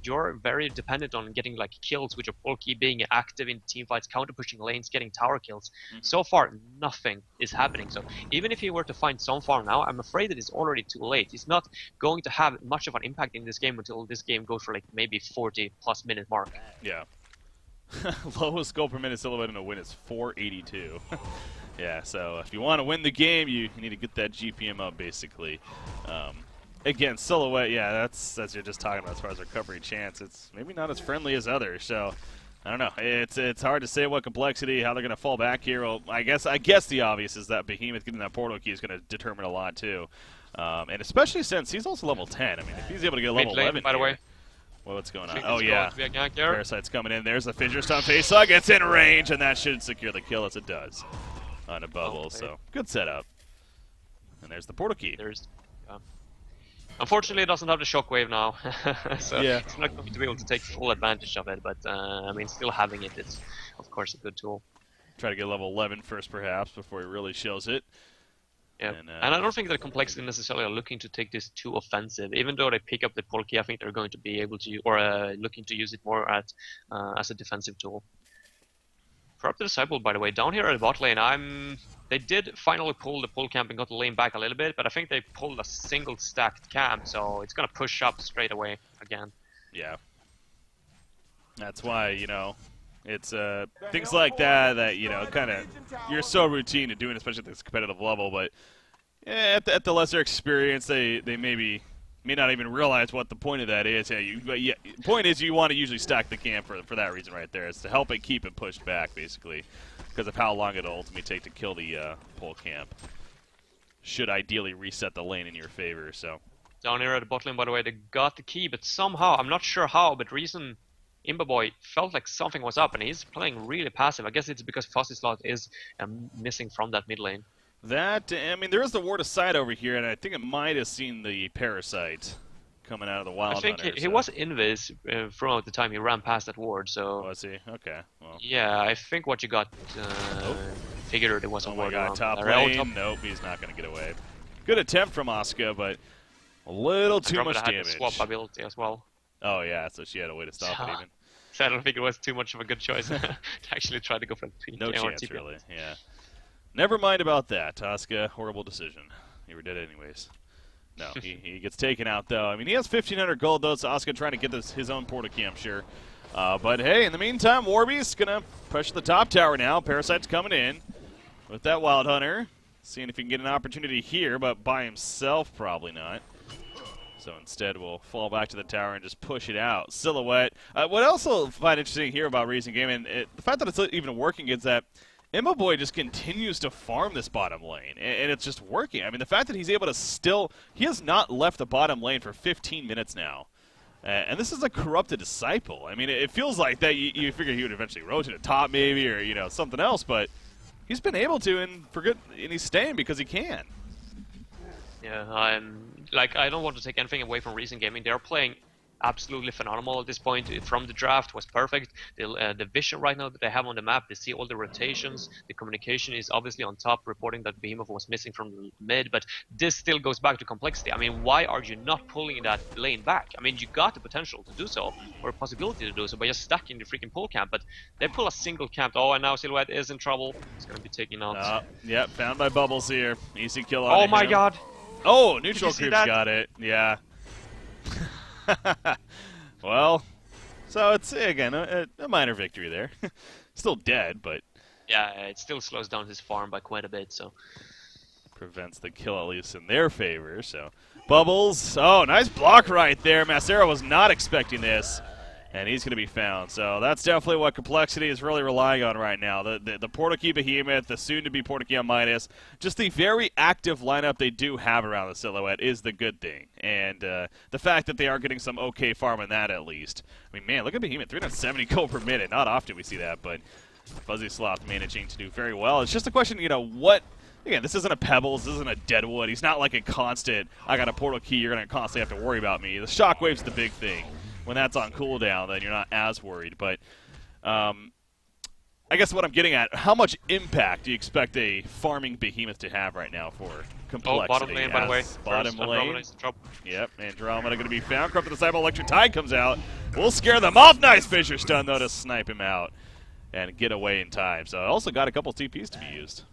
you're very dependent on getting like kills with your pull key, being active in team fights, counter pushing lanes, getting tower kills. So far nothing is happening, so even if he were to find some farm now, I'm afraid that it's already too late. He's not going to have much of an impact in this game until this game goes for like maybe 40+ minute mark. Yeah. Lowest goal per minute Silhouette in a win is 482. Yeah, so if you want to win the game, you need to get that GPM up, basically. Again, Silhouette, yeah, that's you're just talking about as far as recovery chance. It's maybe not as friendly as others, so I don't know. It's hard to say what complexity, how they're going to fall back here. Well, I guess the obvious is that Behemoth getting that portal key is going to determine a lot too, and especially since he's also level 10. I mean, if he's able to get level 11, by the way. Well, what's going on? Oh, yeah. Parasite's coming in. There's a Fidget Stone face hug. It's in range, and that should secure the kill, as it does on a bubble. Okay. So, good setup. And there's the portal key. Unfortunately, it doesn't have the shockwave now, so it's not going to be able to take full advantage of it. But, I mean, still having it is, of course, a good tool. Try to get level 11 first, perhaps, before he really shows it. Yeah, and I don't think that Complexity necessarily are looking to take this too offensive. Even though they pick up the pull key, I think they're going to be able to, or looking to use it more as a defensive tool. Corrupted Disciple, by the way, down here at the bot lane, they did finally pull the pull camp and got the lane back a little bit, but I think they pulled a single stacked camp, so it's gonna push up straight away again. Yeah, that's why, you know, it's things like that you know, kind of you're so routine to doing, especially at this competitive level. But at the lesser experience, they may not even realize what the point of that is. The point is you want to usually stack the camp for that reason right there. It's to help it keep it pushed back, basically, because of how long it'll ultimately take to kill the pull camp. Should ideally reset the lane in your favor. So down here at the bot lane, by the way, they got the key, but somehow, I'm not sure how, but reason Imbaboy felt like something was up, and he's playing really passive. I guess it's because Fuzzy Slot is missing from that mid lane. I mean, there is the ward aside over here, and I think it might have seen the Parasite coming out of the Wild Hunter. I think he was invis throughout the time he ran past that ward, so... Was he? Okay. Well. Yeah, I think what you got figured it was a ward around. Top lane. Nope, he's not going to get away. Good attempt from Oscar, but a little too much damage. Swap ability as well. Oh, yeah, so she had a way to stop it even. So I don't think it was too much of a good choice to actually try to go for the No chance, really, yeah. Never mind about that, Tosca. Horrible decision. You were dead anyways. No, he gets taken out, though. I mean, he has 1,500 gold, though, so Oscar trying to get his own portal key, I'm sure. But, hey, in the meantime, Warbeast's going to push the top tower now. Parasite's coming in with that Wild Hunter. Seeing if he can get an opportunity here, but by himself, probably not. So instead, we'll fall back to the tower and just push it out. Silhouette. What I also find interesting here about Reason Game, and the fact that it's even working, is that Imbaboy just continues to farm this bottom lane, and it's just working. I mean, the fact that he's able to he has not left the bottom lane for 15 minutes now. And this is a Corrupted Disciple. I mean, it feels like that you figure he would eventually rotate to top maybe, or, you know, something else, but he's been able to, and he's staying because he can. Yeah, I don't want to take anything away from Reason Gaming. They're playing absolutely phenomenal at this point. From the draft was perfect. The vision right now that they have on the map, they see all the rotations. The communication is obviously on top, reporting that Behemoth was missing from the mid, but this still goes back to complexity. I mean, why are you not pulling that lane back? I mean, you got the potential to do so, or a possibility to do so, by just stacking the freaking pull camp, but they pull a single camp. Oh, and now Silhouette is in trouble. It's going to be taken out. Yep, found by Bubbles here. Easy kill on Oh my god! Oh, neutral creep's got it. Yeah. Well, So it's, again, a minor victory there. Still dead, but Yeah, it still slows down his farm by quite a bit, so. prevents the kill at least in their favor. So Bubbles, oh, nice block right there. Macero was not expecting this, and he's going to be found. So that's definitely what Complexity is really relying on right now. The Portakey Behemoth, the soon-to-be Portakey on Midas, just the very active lineup they do have around the Silhouette is the good thing. And the fact that they are getting some okay farm in that at least. I mean, man, look at Behemoth, 370 gold per minute. Not often we see that, but Fuzzy Sloth managing to do very well. It's just a question, what... Again, this isn't a Pebbles, this isn't a Deadwood. He's not like a constant, I got a portal key, you're going to constantly have to worry about me. The Shockwave's the big thing. When that's on cooldown, then you're not as worried. But I guess what I'm getting at, how much impact do you expect a farming Behemoth to have right now for Complexity? Oh, bottom lane, by the way. Bottom lane. Yep, Andromeda going to be found. Corrupted Disciple, Electric Tide comes out. We'll scare them off. Nice Fissure Stun, though, to snipe him out and get away in time. So I also got a couple TPs to be used.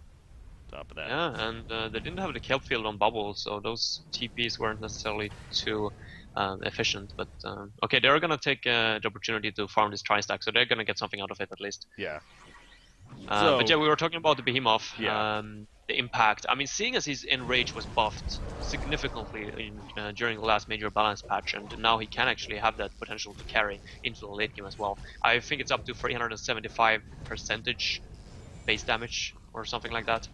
Top of that. Yeah, and they didn't have the kelp field on Bubble, so those TPs weren't necessarily too efficient. But okay, they're gonna take the opportunity to farm this tri-stack, so they're gonna get something out of it at least. Yeah. But yeah, we were talking about the Behemoth. Yeah. The impact. I mean, seeing as his enrage was buffed significantly during the last major balance patch, and now he can actually have that potential to carry into the late game as well. I think it's up to 375% base damage or something like that.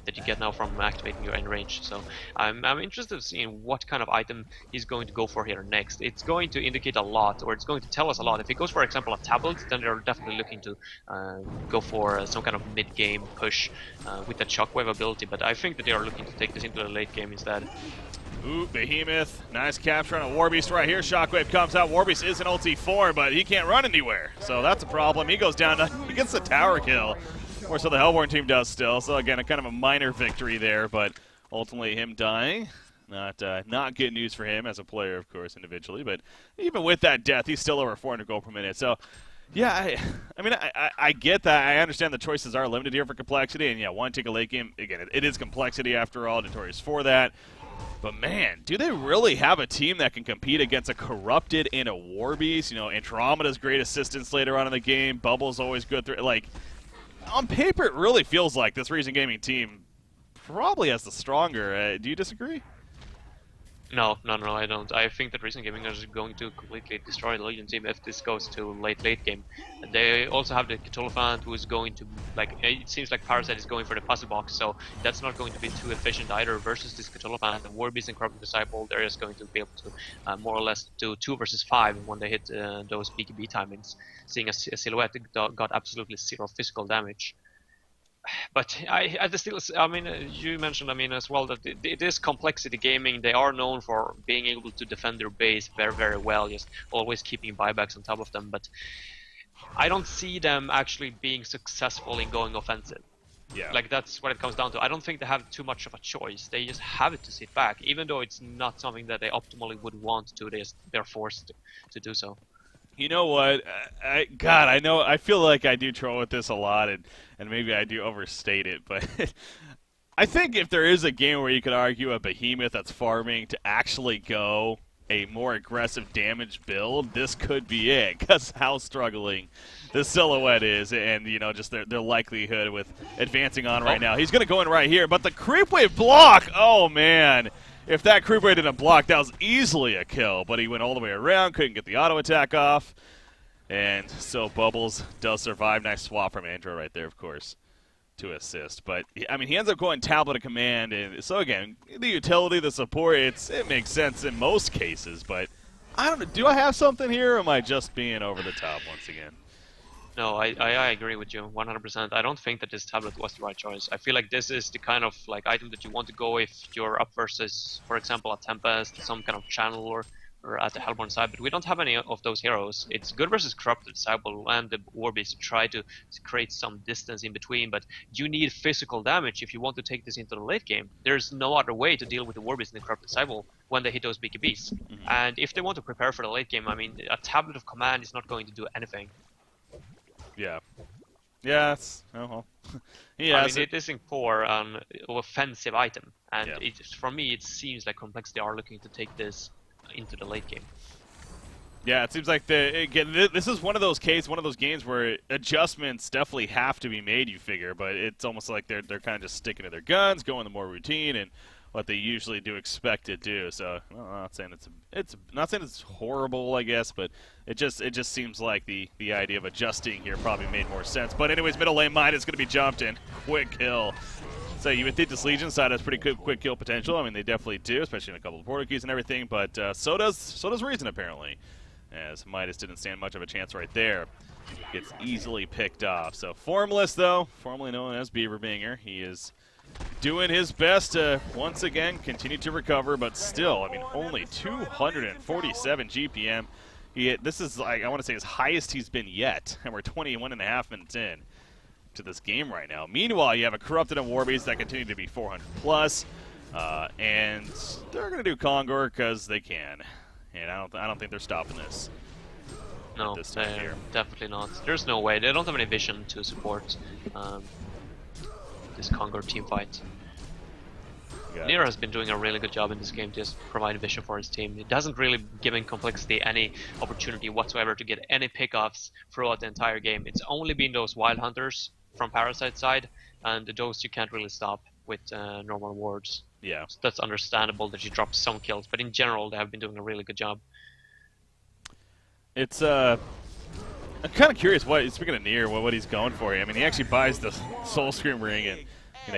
That you get now from activating your enrage. So I'm interested in seeing what kind of item he's going to go for here next. It's going to indicate a lot, or it's going to tell us a lot. If he goes, for example, a tablet, then they're definitely looking to go for some kind of mid-game push with that Shockwave ability. But I think that they are looking to take this into the late game instead. Ooh, Behemoth, nice capture on a Warbeast right here. Shockwave comes out. Warbeast is an ulti 4, but he can't run anywhere. So that's a problem. He goes down, he gets the tower kill. Or so the Hellborn team does still. So again, a kind of a minor victory there, but ultimately him dying, not good news for him as a player, of course, individually. But even with that death, he's still over 400 gold per minute. So yeah, I mean, I get that. I understand the choices are limited here for Complexity, and yeah, one take a late game. Again, it is Complexity after all. Notorious for that. But man, do they really have a team that can compete against a Corrupted and a Warbeast? Andromeda's great assistance later on in the game. Bubble's always good through. Like, on paper, it really feels like this Reason Gaming team probably has the stronger. Do you disagree? No, I don't. I think that Reason Gaming is going to completely destroy the Legion team if this goes to late game. And they also have the Cthulhuphant, who is going to, it seems like Parasite is going for the puzzle box, so that's not going to be too efficient either versus this Cthulhuphant. The Warbeast and Corrupted Disciple, they're just going to be able to more or less do 2 versus 5 when they hit those BKB timings, seeing a Silhouette got absolutely 0 physical damage. But you mentioned, as well, that it is Complexity Gaming. They are known for being able to defend their base very, very well, just always keeping buybacks on top of them. But I don't see them actually being successful in going offensive. Yeah. Like, that's what it comes down to. I don't think they have too much of a choice. They just have it to sit back, even though it's not something that they optimally would want to. They're forced to do so. You know what? I know. I feel like I do troll with this a lot, and maybe I do overstate it, but I think if there is a game where you could argue a Behemoth that's farming to actually go a more aggressive damage build, this could be it, because how struggling the Silhouette is, and just their likelihood with advancing on right now. He's going to go in right here, but the creep wave block. Oh man. If that creep wave didn't block, that was easily a kill, but he went all the way around, couldn't get the auto attack off, and so Bubbles does survive. Nice swap from Andro right there, of course, to assist. But I mean, he ends up going tablet of command, and so again, the utility, the support, it makes sense in most cases. But I don't know, do I have something here, or am I just being over the top once again? No, I agree with you 100%. I don't think that this tablet was the right choice. I feel like this is the kind of item that you want to go if you're up versus, for example, a Tempest, some kind of channel, or at the Hellborn side. But we don't have any of those heroes. It's good versus Corrupted Disciple and the Warbeast to try to create some distance in between. But you need physical damage if you want to take this into the late game. There's no other way to deal with the Warbeast and the Corrupted Disciple when they hit those BKBs. Mm-hmm. And if they want to prepare for the late game, I mean, a tablet of command is not going to do anything. Yeah. Yes. Oh well. Yeah. I mean, it isn't for an offensive item, and for me, it seems like Complexity are looking to take this into the late game. Yeah, it seems like this is one of those games where adjustments definitely have to be made. You figure, but it's almost like they're kind of just sticking to their guns, going the more routine and what they usually do expect to do. So I'm not saying it's horrible, I guess, but it just seems like the idea of adjusting here probably made more sense. But anyways, middle lane mine is going to be jumped in. Quick kill. So you would think this Legion side has pretty quick kill potential. I mean, they definitely do, especially in a couple of portal keys and everything. But so does Reason apparently, as Midas didn't stand much of a chance right there. Gets easily picked off. So Formless, though, formerly known as Beaverbanger, he is doing his best to once again continue to recover, but still, I mean, only 247 GPM. This is, like, I want to say, his highest he's been yet, and we're 21.5 minutes in to this game right now. Meanwhile, you have a Corrupted and Warbeast that continue to be 400 plus, and they're going to do Kongor because they can, and I don't think they're stopping this. No, definitely not. There's no way. They don't have any vision to support this Kongor team fight. Nero has been doing a really good job in this game to just provide vision for his team. It hasn't really given Complexity any opportunity whatsoever to get any pickoffs throughout the entire game. It's only been those Wild Hunters from Parasite side, and those you can't really stop with normal wards. Yeah. So that's understandable that you dropped some kills, but in general they have been doing a really good job. It's I'm kind of curious speaking of Nier, what he's going for here. I mean, he actually buys the Soul Scream ring, and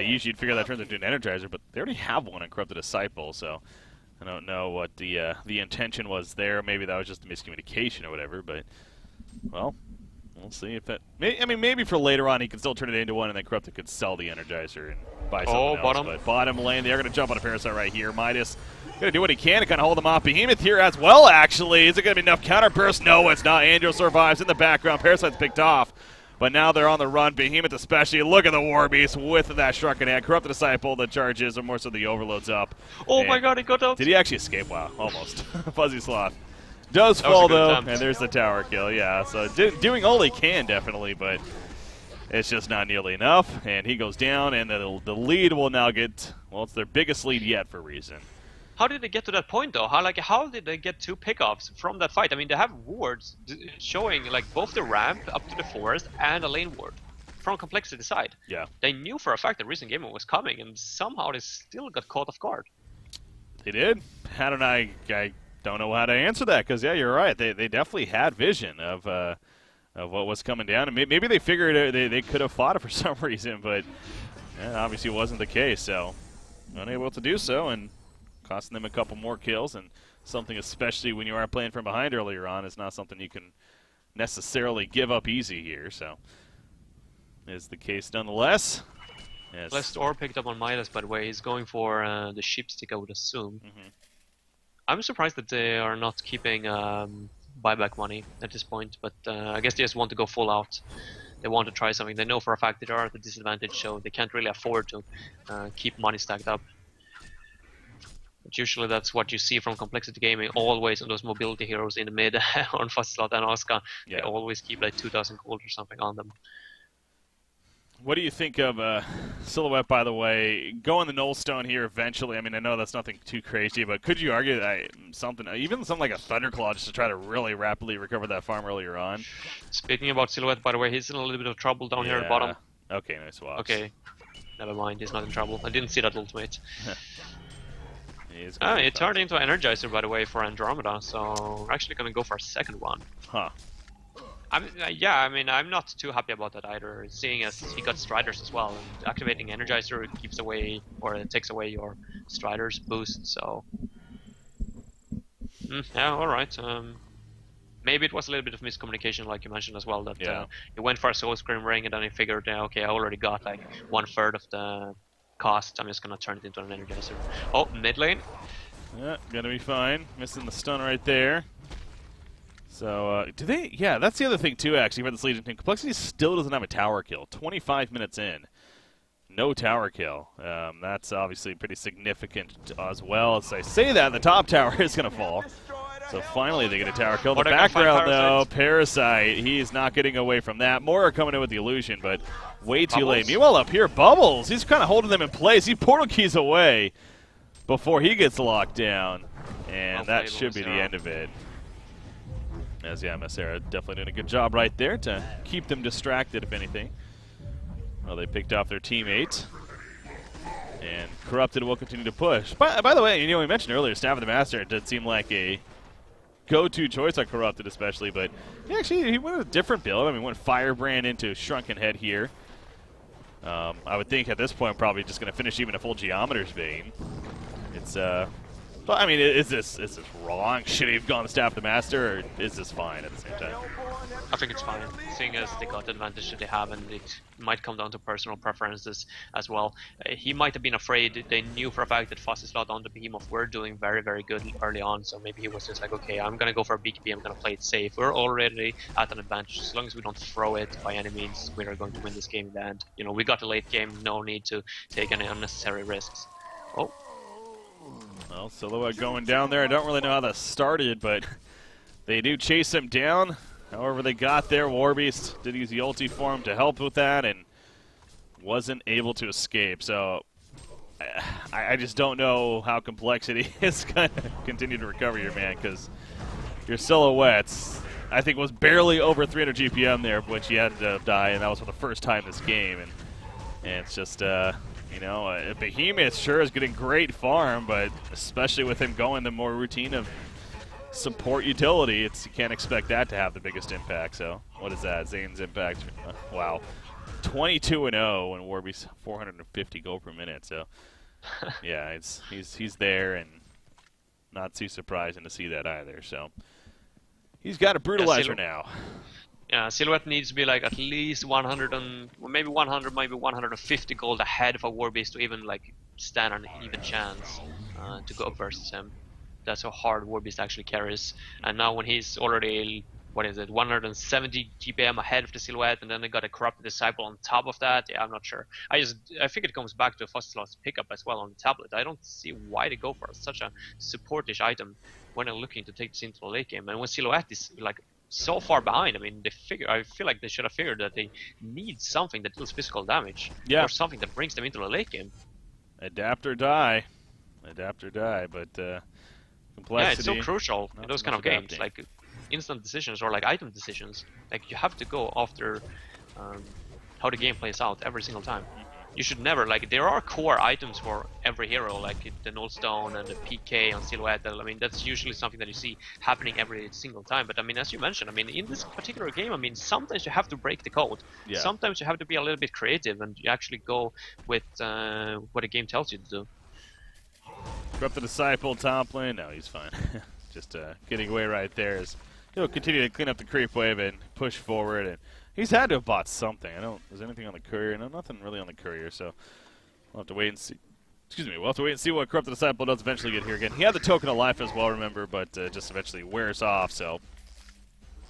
usually you'd figure that turns into an Energizer, but they already have one in Corrupted Disciple, so I don't know what the intention was there. Maybe that was just a miscommunication or whatever, but well, we'll see if that. Maybe for later on he can still turn it into one, and then Corrupted could sell the Energizer and buy something else. Bottom. But bottom lane, they're going to jump on a Parasite right here. Midas going to do what he can to kind of hold them off. Behemoth here as well, actually. Is it going to be enough counter burst? No, it's not. Angel survives in the background. Parasite's picked off. But now they're on the run. Behemoth especially. Look at the Warbeast with that Shrunken Hand. Corrupted Disciple, the charges, or more so the overloads up. Oh my god, he got out. Did he actually escape? Wow, almost. Fuzzy Sloth. Does fall, though, attempt. and there's the tower kill. Yeah, so doing all he can, definitely, but it's just not nearly enough. And he goes down, and the lead will now get, well, it's their biggest lead yet for Reason. How did they get to that point, though? How did they get 2 pickoffs from that fight? I mean, they have wards showing both the ramp up to the forest and a lane ward from Complexity side. Yeah. They knew for a fact that Reason Gaming was coming, and somehow they still got caught off guard. They did. I don't know how to answer that, because yeah, you're right. They definitely had vision of what was coming down, and maybe they figured they could have fought it for some reason, but obviously it wasn't the case. So unable to do so, and costing them a couple more kills, and something especially when you are playing from behind earlier on is not something you can necessarily give up easy here. So is the case nonetheless. Yes. Blessed Orb picked up on Midas, by the way. He's going for the Sheepstick, I would assume. I'm surprised that they are not keeping buyback money at this point, but I guess they just want to go full out. They want to try something. They know for a fact that they are at a disadvantage, so they can't really afford to keep money stacked up. But usually that's what you see from Complexity Gaming, always on those mobility heroes in the mid, on Fuzzy and Oscar. Yeah. They always keep 2,000 gold or something on them. What do you think of Silhouette, by the way, going the Nullstone here eventually? I mean, I know that's nothing too crazy, but could you argue that something like a Thunderclaw just to try to really rapidly recover that farm earlier on? Speaking about Silhouette, by the way, he's in a little bit of trouble down here at the bottom. Okay, nice swaps. Okay, never mind, he's not in trouble. I didn't see that ultimate. It turned into an Energizer, by the way, for Andromeda, so we're actually going to go for a second one. Huh. I'm not too happy about that either, seeing as he got Striders as well. And activating Energizer keeps away, or it takes away your Striders boost, so... yeah, alright. Maybe it was a little bit of miscommunication, like you mentioned as well, that he went for a Soul Scream ring and then he figured, okay, I already got 1/3 of the cost, I'm just gonna turn it into an Energizer. Oh, mid lane. Yeah, gonna be fine. Missing the stun right there. So, do they? Yeah, that's the other thing too, actually, for this Legion team. Complexity still doesn't have a tower kill. 25 minutes in. No tower kill. That's obviously pretty significant as well. As I say that, the top tower is gonna fall. So finally they get a tower kill. In the background, though, Parasite, he's not getting away from that. More are coming in with the illusion, but way too late. Meanwhile, up here, Bubbles, he's kind of holding them in place. He portal keys away before he gets locked down, and that should be the end of it. As yeah, Masera definitely doing a good job right there to keep them distracted, if anything. Well, they picked off their teammate. And Corrupted will continue to push. By the way, you know, we mentioned earlier, Staff of the Master, it did seem like a go-to choice on Corrupted especially, but he went with a different build. I mean, went Firebrand into Shrunken Head here. I would think at this point probably just going to finish even a full Geometer's Vein. It's, but I mean, is this wrong? Should he have gone the Staff of the Master, or is this fine at the same time? I think it's fine, seeing as they got the advantage that they have, and it might come down to personal preferences as well. He might have been afraid. They knew for a fact that Fuzzy Slot on the Behemoth were doing very, very good early on, so maybe he was just like, okay, I'm going to go for a BKB, I'm going to play it safe. We're already at an advantage. As long as we don't throw it by any means, we're going to win this game in the end. You know, we got a late game, no need to take any unnecessary risks. Oh. Well, Silhouette going down there. I don't really know how that started, but they do chase him down. However, they got there. Warbeast did use the ulti for him to help with that and wasn't able to escape. So I just don't know how Complexity is going to continue to recover your man, because your Silhouettes, I think, was barely over 300 GPM there when she had to die, and that was for the first time this game. And it's just, you know, Behemoth sure is getting great farm, but especially with him going the more routine of support utility, you can't expect that to have the biggest impact. So what is that? Zane's impact, wow, 22-0 when Warby's 450 gold per minute. So yeah, he's there, and not too surprising to see that either. So he's got a brutalizer now. Yeah, Silhouette needs to be like at least 100 and maybe 100, maybe 150 gold ahead of a Warbeast to even like stand an even chance to go versus him. That's how hard Warbeast actually carries. And now when he's already, what is it, 170 GPM ahead of the Silhouette, and then they got a Corrupted Disciple on top of that, yeah, I'm not sure. I think it comes back to Fossilot's pickup as well on the tablet. I don't see why they go for such a supportish item when they're looking to take this into the late game. And when Silhouette is like so far behind, I mean, I feel like they should have figured that they need something that deals physical damage, or something that brings them into the late game. Adapt or die. Adapt or die, but Complexity. Yeah, it's so crucial in those kind of games, like instant decisions or like item decisions. Like, you have to go after how the game plays out every single time. You should never, like, there are core items for every hero, like the Null Stone and the PK on Silhouette. I mean, that's usually something that you see happening every single time. But I mean, as you mentioned, I mean, in this particular game, I mean, sometimes you have to break the code. Yeah. Sometimes you have to be a little bit creative, and you actually go with what the game tells you to do. Up the Disciple top lane. No, he's fine. Just getting away right there. He'll continue to clean up the creep wave and push forward. And he's had to have bought something. Is anything on the courier? No, nothing really on the courier. So we'll have to wait and see. Excuse me. We'll have to wait and see what Corrupted Disciple does eventually get here again. He had the Token of Life as well, remember, but just eventually wears off. So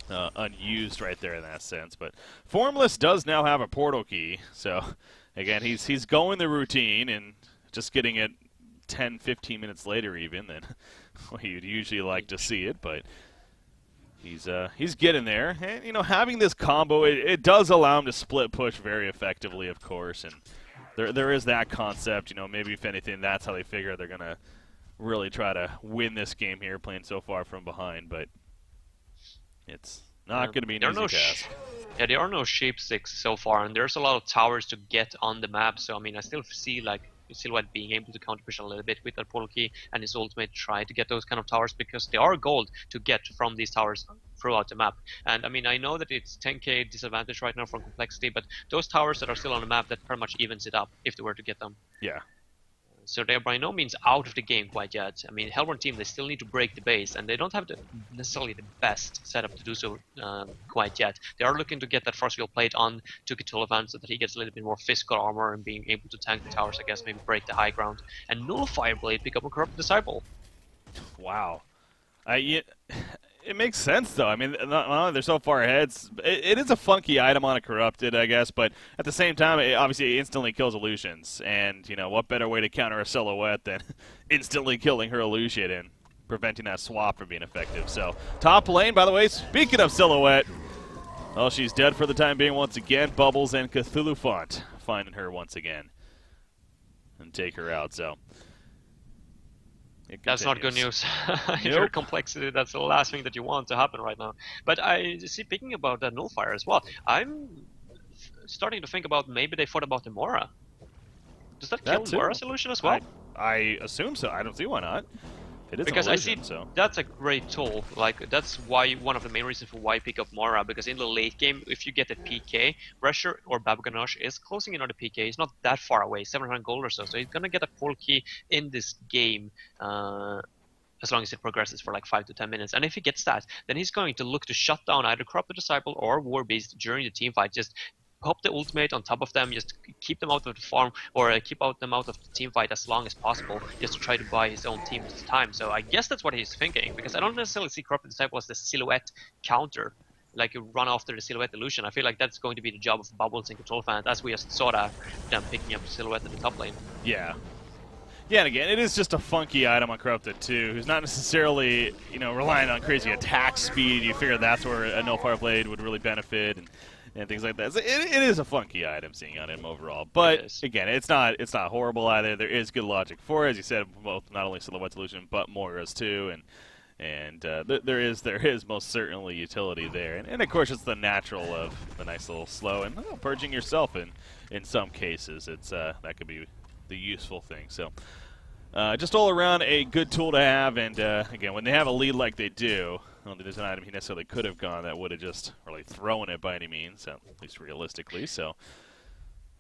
unused right there in that sense. But Formless does now have a portal key. So again, he's going the routine and just getting it 10-15 minutes later even than you'd usually like to see it, but he's getting there. And you know, having this combo, it does allow him to split push very effectively, of course, and there is that concept. You know, maybe if anything, that's how they figure they're gonna really try to win this game here, playing so far from behind, but it's not going to be an easy task. Yeah, there are no shape sticks so far, and there's a lot of towers to get on the map, so I mean, I still see like Silhouette being able to counter push a little bit with that portal key and his ultimate try to get those kind of towers, because they are gold to get from these towers throughout the map. And I mean, I know that it's 10k disadvantage right now from Complexity, but those towers that are still on the map, that pretty much evens it up if they were to get them. Yeah. So they're by no means out of the game quite yet. I mean, Hellborn team, they still need to break the base, and they don't have necessarily the best setup to do so quite yet. They are looking to get that Frostfield plate on to Cthulhu so that he gets a little bit more physical armor and being able to tank the towers, I guess, maybe break the high ground. And Nullify Blade pick up a Corrupted Disciple. Wow. It makes sense, though. I mean, they're so far ahead. It is a funky item on a Corrupted, I guess, but at the same time, obviously it instantly kills illusions. And, you know, what better way to counter a Silhouette than instantly killing her illusion and preventing that swap from being effective. So, top lane, by the way, speaking of Silhouette, well, she's dead for the time being once again. Bubbles and Cthulhu Font finding her once again and take her out. So, it That's not good continues. news. If you're complexity, that's the last thing that you want to happen right now. But I see, picking about that Nullfire as well, I'm starting to think about maybe they thought about the Mora. Does that kill too. Mora solution as well? I assume so. I don't see why not. It is Because an illusion, I see so. that's a great tool. Like that's why one of the main reasons for why I pick up Mora. Because in the late game, if you get a PK, Rusher or Babganosh is closing in on the PK. He's not that far away, 700 gold or so. So he's gonna get a full key in this game. As long as it progresses for like 5 to 10 minutes. And if he gets that, then he's going to look to shut down either Corrupt the Disciple or War Beast during the team fight. Just pop the ultimate on top of them, just keep them out of the farm, or keep them out of the team fight as long as possible, just to try to buy his own team's time. So I guess that's what he's thinking, because I don't necessarily see Corrupt the Disciple as the silhouette counter, like you run after the silhouette illusion. I feel like that's going to be the job of Bubbles and Control Fan, as we just saw that them picking up the silhouette at the top lane. Yeah. Yeah, and again, it is just a funky item on Corrupted too, who's not necessarily, you know, relying on crazy attack speed. You figure that's where a Nullfire Blade would really benefit, and things like that. So it is a funky item seeing on him overall, but again, it's not horrible either. There is good logic for it, as you said, both not only Silhouette Solution but Moira's too, and there is most certainly utility there, and of course it's the natural of the nice little slow and purging yourself in some cases. It's that could be the useful thing. So just all around a good tool to have, and again, when they have a lead like they do, I don't think there's an item he necessarily could have gone that would have just really thrown it by any means, at least realistically. So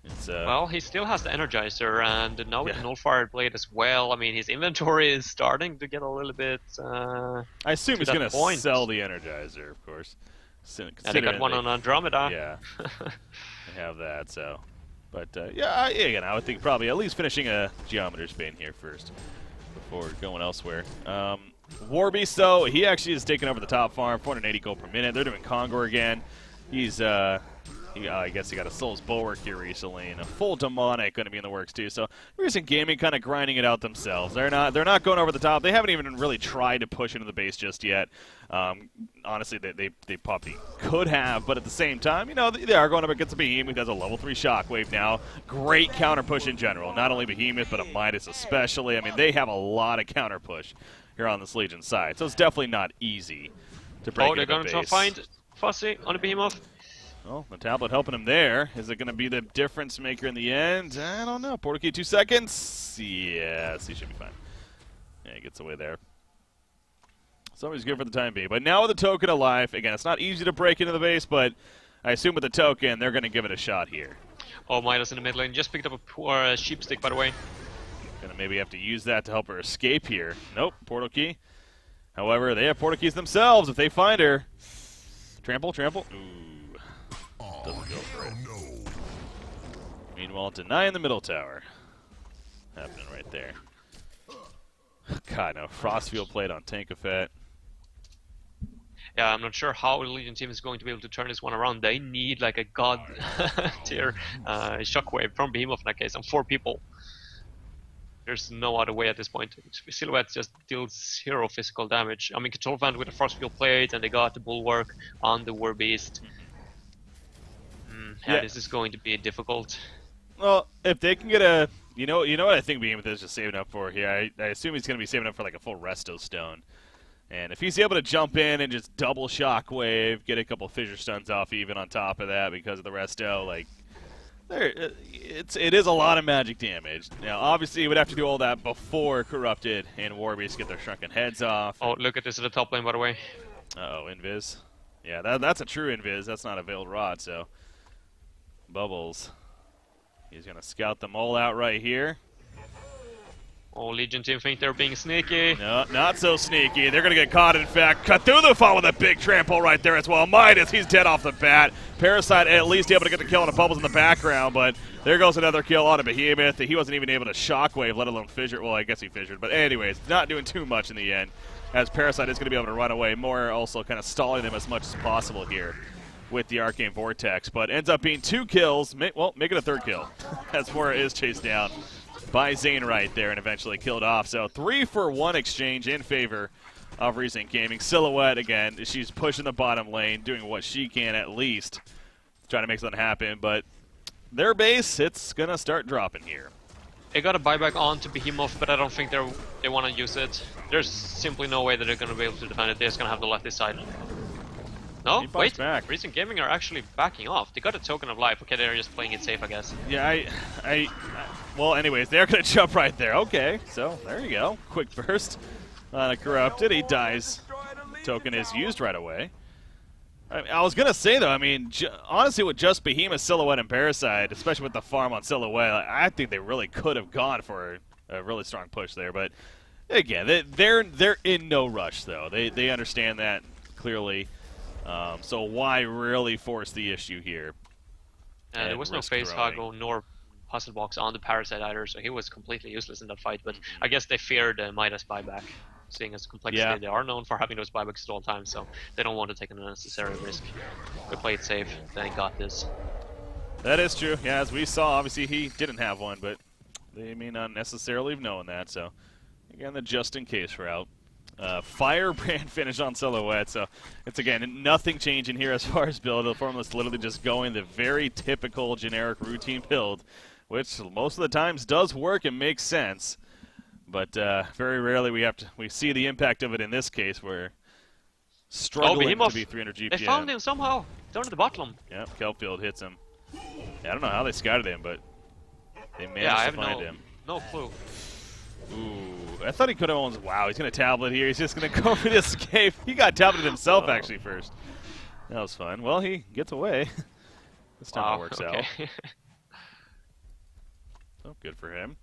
it's well, he still has the Energizer, and now with the Nullfire Blade as well. I mean, his inventory is starting to get a little bit. I assume he's going to sell the Energizer, of course. Yeah, they got one on Andromeda. Yeah, they have that. So. But, yeah, again, I would think probably at least finishing a Geometer's Bane here first before going elsewhere. Warbeast, though, he actually is taking over the top farm, 480 gold per minute. They're doing Kongor again. He's, I guess he got a Soul's Bulwark here recently, and a full Demonic going to be in the works, too. So, Recent Gaming kind of grinding it out themselves. They're not going over the top. They haven't even really tried to push into the base just yet. Honestly, they probably could have, but at the same time, you know, they are going up against a Behemoth. Has a level 3 Shockwave now. Great counter push in general. Not only Behemoth, but a Midas especially. I mean, they have a lot of counter push here on this Legion side, so it's definitely not easy to break into the base. Oh, they're going to try to find Fussy on the Behemoth. Well, the tablet helping him there. Is it going to be the difference maker in the end? I don't know. Portal key 2 seconds. Yes, he should be fine. Yeah, he gets away there. Somebody's good for the time being. But now with the token alive, again, it's not easy to break into the base, but I assume with the token, they're going to give it a shot here. Oh, Midas in the mid lane. Just picked up a poor sheep stick, by the way. Going to maybe have to use that to help her escape here. Nope, portal key. However, they have portal keys themselves if they find her. Trample, trample. Ooh. Doesn't go for it. Meanwhile, denying the middle tower. Happening right there. God, no. Frostfield played on Tankafet. Yeah, I'm not sure how the Legion team is going to be able to turn this one around. They need like a god tier shockwave from Behemoth in that case, on 4 people. There's no other way at this point. Silhouette just deals 0 physical damage. I mean, Control Fan with the Frostfield plate, and they got the Bulwark on the War Beast. Yeah, this is going to be difficult. Well, if they can get a... You know what I think Behemoth is just saving up for here? I assume he's going to be saving up for like a full Resto Stone. And if he's able to jump in and just double Shockwave, get a couple Fissure Stuns off even on top of that because of the Resto, like... It is a lot of magic damage. Now, obviously, you would have to do all that before Corrupted and Warbeast get their shrunken heads off. Oh, look at this at the top lane, by the way. Uh-oh, Invis. Yeah, that's a true Invis. That's not a Veiled Rod, so... Bubbles. He's going to scout them all out right here. Oh, Legion team think they're being sneaky. No, not so sneaky. They're going to get caught, in fact. Cthulhu fall with a big trample right there as well. Midas, he's dead off the bat. Parasite at least able to get the kill on the Bubbles in the background, but there goes another kill on a Behemoth. He wasn't even able to Shockwave, let alone Fissure. Well, I guess he fissured, but anyways, not doing too much in the end, as Parasite is going to be able to run away. More also kind of stalling them as much as possible here with the Arcane Vortex, but ends up being 2 kills. Well, make it a 3rd kill as Mora is chased down by Zane right there and eventually killed off. So 3-for-1 exchange in favor of Recent Gaming. Silhouette, again, she's pushing the bottom lane, doing what she can at least, trying to make something happen, but their base, it's going to start dropping here. They got a buyback on to Behemoth, but I don't think they want to use it. There's simply no way that they're going to be able to defend it. They're just going to have the left side. No, wait. Back. Recent Gaming are actually backing off. They got a token of life. Okay, they're just playing it safe, I guess. Yeah, well, anyways, they're going to jump right there. Okay, so there you go. Quick burst on a Corrupted. He dies. Token is used right away. I was going to say, though, I mean, honestly, with just Behemoth, Silhouette, and Parasite, especially with the farm on Silhouette, I think they really could have gone for a really strong push there. But, again, they're in no rush, though. They understand that clearly. So why really force the issue here? There was no face huggle nor puzzle box on the Parasite either, so he was completely useless in that fight. But I guess they feared Midas buyback, seeing as complexity. Yeah. They are known for having those buybacks at all times, so they don't want to take an unnecessary risk. They play it safe. They got this. That is true. Yeah, as we saw, obviously he didn't have one, but they may not necessarily have known that. So again, the just in case route. Firebrand finish on Silhouette, so it's again nothing changing here as far as build. The formula's literally just going the very typical generic routine build, which most of the times does work and makes sense, but very rarely we see the impact of it in this case, where struggling to be 300 GPM. They found him somehow down at the bottom. Yep, Kelfield hits him. Yeah, I don't know how they scouted him, but they managed to find him. No clue. Ooh, I thought he could have almost. Wow, he's going to tablet here. He's just going to go for the escape. He got tableted himself, actually, first. That was fun. Well, he gets away. This time it works out. So good for him.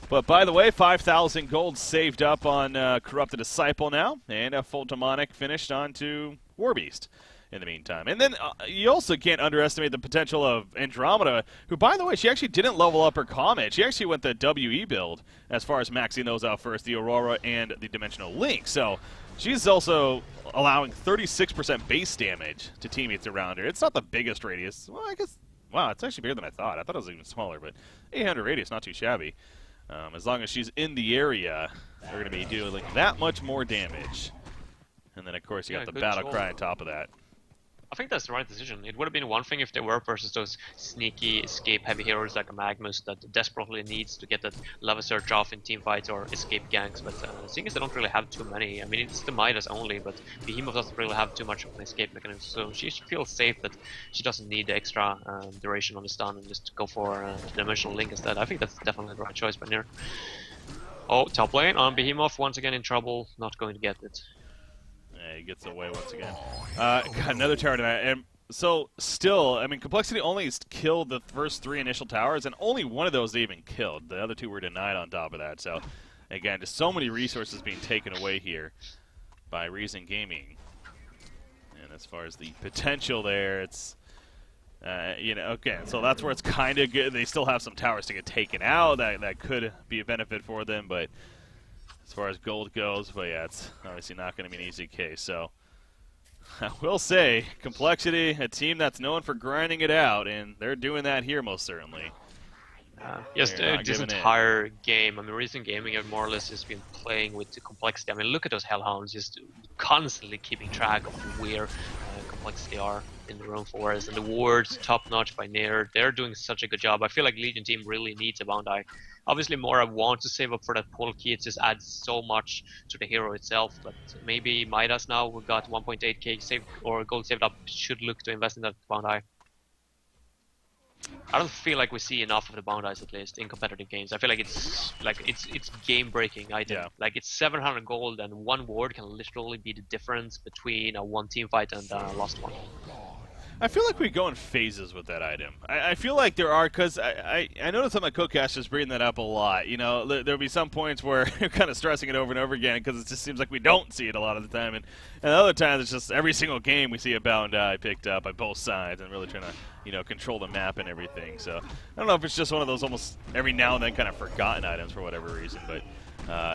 But by the way, 5,000 gold saved up on Corrupted Disciple now, and a full demonic finished onto Warbeast in the meantime. And then you also can't underestimate the potential of Andromeda, who, by the way, she actually didn't level up her Comet. She actually went the WE build as far as maxing those out first, the Aurora and the Dimensional Link. So she's also allowing 36% base damage to teammates around her. It's not the biggest radius. Well, I guess, wow, it's actually bigger than I thought. I thought it was even smaller, but 800 radius, not too shabby. As long as she's in the area, they're going to be doing that much more damage. And then, of course, you got the Battle Cry on top of that. I think that's the right decision. It would have been one thing if they were versus those sneaky escape-heavy heroes like a Magnus that desperately needs to get that lava surge off in team fights or escape ganks, but seeing as they don't really have too many, I mean, it's the Midas only, but Behemoth doesn't really have too much of an escape mechanism, so she feels safe that she doesn't need the extra duration on the stun and just go for Dimensional Link instead. I think that's definitely the right choice by Nier. Oh, top lane on Behemoth, once again in trouble, not going to get it. Yeah, he gets away once again. Got another tower tonight. And so, still, I mean, Complexity only killed the first 3 initial towers, and only one of those they even killed. The other 2 were denied on top of that. So, again, just so many resources being taken away here by Reason Gaming. And as far as the potential there, it's, you know, okay, so that's where it's kind of good. They still have some towers to get taken out. That could be a benefit for them, but as far as gold goes, but yeah, it's obviously not going to be an easy case. So I will say, Complexity, a team that's known for grinding it out, and they're doing that here most certainly. Yes, this entire game, I mean, Recent Gaming have more or less just been playing with the Complexity. I mean, look at those Hellhounds, just constantly keeping track of where Complexity are in the Ro4, and the wards top-notch by Nair. They're doing such a good job. I feel like Legion team really needs a Bounty. Obviously, Mora wants to save up for that pull key. It just adds so much to the hero itself. But maybe Midas now, who got 1.8k saved or gold saved up, should look to invest in that Bounty. I don't feel like we see enough of the Bounties, at least in competitive games. I feel like it's game-breaking item. Yeah. Like it's 700 gold, and one ward can literally be the difference between a one team fight and a lost one. I feel like we go in phases with that item. I feel like there are, because I noticed on my co-cast just bringing that up a lot. You know, there'll be some points where you're kind of stressing it over and over again because it just seems like we don't see it a lot of the time. And other times it's just every single game we see a Bounty picked up by both sides and really trying to, you know, control the map and everything. So I don't know if it's just one of those almost every now and then kind of forgotten items for whatever reason. But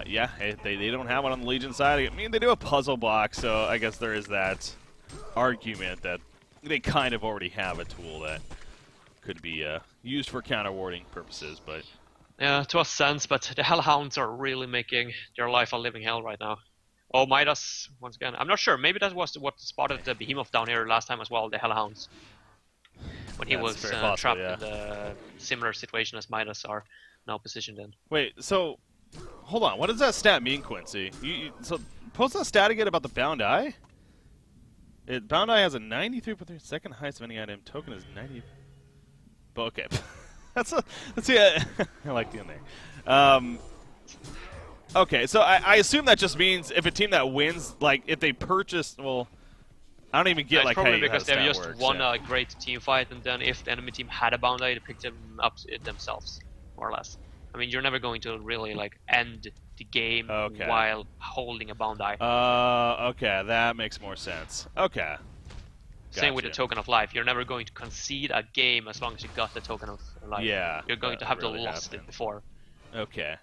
yeah, they don't have one on the Legion side. I mean, they do a puzzle box, so I guess there is that argument that they kind of already have a tool that could be used for counter-warding purposes, but... Yeah, to a sense, but the Hellhounds are really making their life a living hell right now. Oh, Midas, once again. I'm not sure, maybe that was what spotted the Behemoth down here last time as well, the Hellhounds. When he was trapped in a similar situation as Midas are. now positioned in. Wait, so hold on. What does that stat mean, Quincy? So post that stat again about the Bound Eye. Bound Eye has a 93.3 second highest of any item. Token is 90. But okay, let's see. I like the in there. Okay, so I assume that just means if a team that wins, like if they purchase, well, I don't even get like probably hey, because how they've that just works, won yeah. a great team fight, and then if the enemy team had a Bound Eye, they picked them up themselves, more or less. I mean, you're never going to really like end the game while holding a Bound Eye. Okay, that makes more sense. Okay. Same with the Token of Life. You're never going to concede a game as long as you got the Token of Life. Yeah. You're going to have really lost it before. Okay.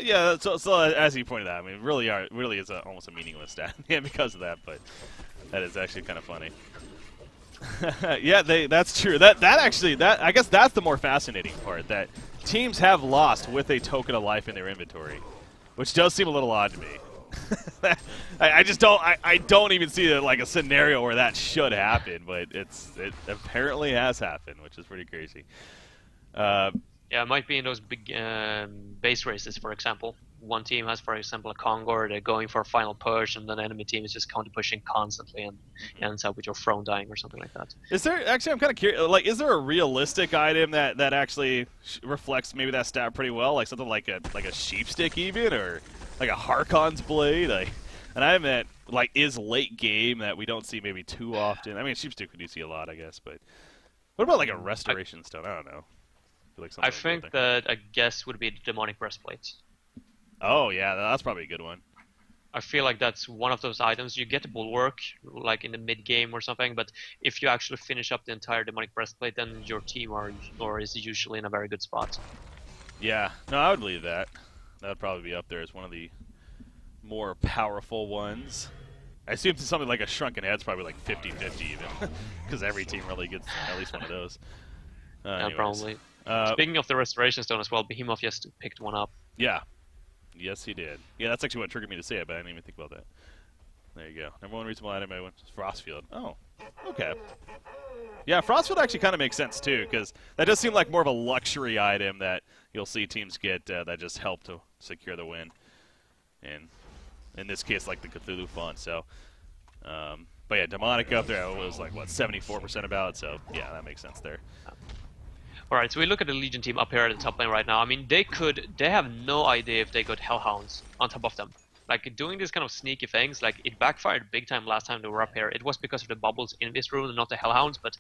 Yeah. So as you pointed out, I mean, really is almost a meaningless stat because of that, but that is actually kind of funny. Yeah, that's true. That I guess that's the more fascinating part. That teams have lost with a Token of Life in their inventory, which does seem a little odd to me. I just don't. I don't even see like a scenario where that should happen, but it apparently has happened, which is pretty crazy. Yeah, it might be in those big base races, for example. One team has, for example, a Kongor, they're going for a final push, and then the enemy team is just counter pushing constantly and ends up with your throne dying or something like that. Is there actually? I'm kind of curious. Like, is there a realistic item that actually reflects maybe that stat pretty well? Like something like a sheepstick even, or like a Harkon's blade? Like an item that like is late game that we don't see maybe too often. I mean, sheepstick we do see a lot, I guess. But what about like a restoration stone? I don't know. I think that a guess would be the demonic breastplate. Oh yeah, that's probably a good one. I feel like that's one of those items. You get the bulwark like in the mid game or something, but if you actually finish up the entire demonic breastplate, then your team is usually in a very good spot. Yeah, no, I would believe that. That would probably be up there as one of the more powerful ones. I assume something like a Shrunken Head's probably like 50-50 even, because every team really gets at least one of those. Yeah, probably. Speaking of the restoration stone as well, Behemoth just picked one up. Yeah. Yes, he did. Yeah, that's actually what triggered me to say it, but I didn't even think about that. There you go. Number one reasonable item I went was Frostfield. Oh, okay. Yeah, Frostfield actually kind of makes sense, too, because that does seem like more of a luxury item that you'll see teams get that just help to secure the win. And in this case, like the Cthulhu font. So, but yeah, Demonic up there was like, what, 74% about, so yeah, that makes sense there. Alright, so we look at the Legion team up here at the top lane right now. I mean, they have no idea if they got Hellhounds on top of them. Like, doing these kind of sneaky things, like, it backfired big time last time they were up here. It was because of the bubbles in this room and not the Hellhounds, but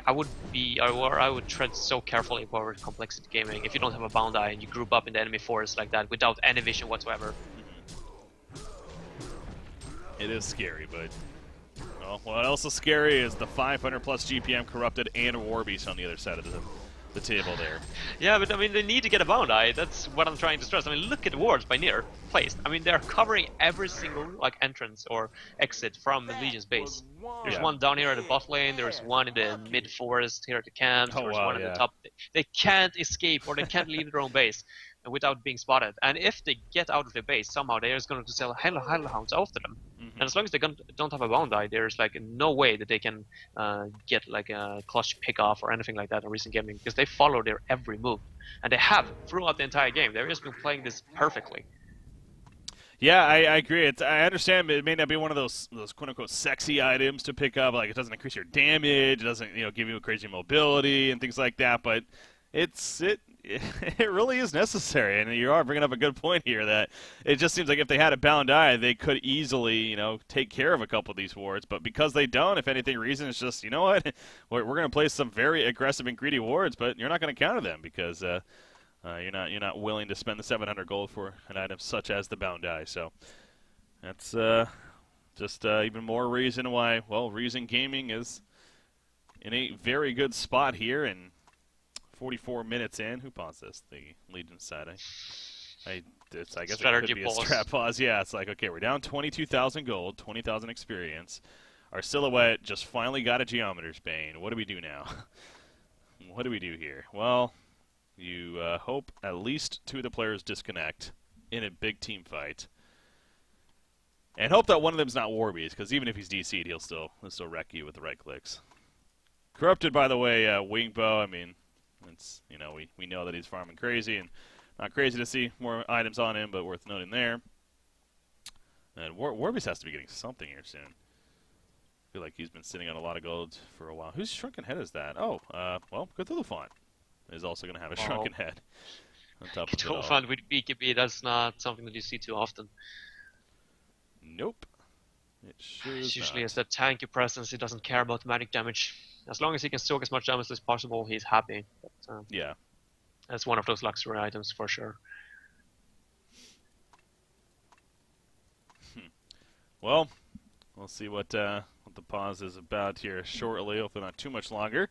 I would tread so carefully if I were Complexity Gaming. If you don't have a Bound Eye and you group up in the enemy forest like that without any vision whatsoever. It is scary, but well, what else is scary is the 500 plus GPM Corrupted and Warbeast on the other side of the table there. Yeah, but I mean, they need to get a Bound Eye. That's what I'm trying to stress. I mean, look at the wards by Nier placed. I mean, they're covering every single like entrance or exit from the Legion's base. There's one down here at the bot lane. There's one in the mid forest here at the camp. There's one at the top. They can't escape or they can't leave their own base without being spotted. And if they get out of their base, somehow they're just going to sell Hellhounds after them. And as long as they don't have a Bound Eye, there's like no way that they can get like a clutch pick off or anything like that in recent gaming, because they follow their every move, and they have throughout the entire game. They've just been playing this perfectly. Yeah, I agree. I understand it may not be one of those quote unquote sexy items to pick up. Like, it doesn't increase your damage, it doesn't give you a crazy mobility and things like that. But it really is necessary, and you are bringing up a good point here that it just seems like if they had a Bound Eye, they could easily, take care of a couple of these wards. But because they don't, if anything reason, it's just, you know what, we're going to play some very aggressive and greedy wards, but you're not going to counter them because you're not willing to spend the 700 gold for an item such as the Bound Eye. So that's just even more reason why, well, Reason Gaming is in a very good spot here, and 44 minutes in. Who paused this? The Legion side. I guess it could be a strat pause. Yeah, it's like, okay, we're down 22,000 gold, 20,000 experience. Our silhouette just finally got a Geometer's Bane. What do we do now? What do we do here? Well, you hope at least two of the players disconnect in a big team fight. And hope that one of them's not Warbeast, because even if he's DC'd, he'll still wreck you with the right clicks. Corrupted, by the way, Wingbow, I mean, It's, we know that he's farming crazy, and not crazy to see more items on him, but worth noting there. And Warbeast has to be getting something here soon. I feel like he's been sitting on a lot of gold for a while. Whose shrunken head is that? Oh, well, Cthulhu is also going to have a shrunken head on top of it all. Cthulhu with BKB, that's not something that you see too often. Nope. It sure is Usually not. as a tanky presence, he doesn't care about magic damage. As long as he can soak as much damage as possible, he's happy. But, yeah. That's one of those luxury items for sure. Well, we'll see what the pause is about here shortly. Hopefully not too much longer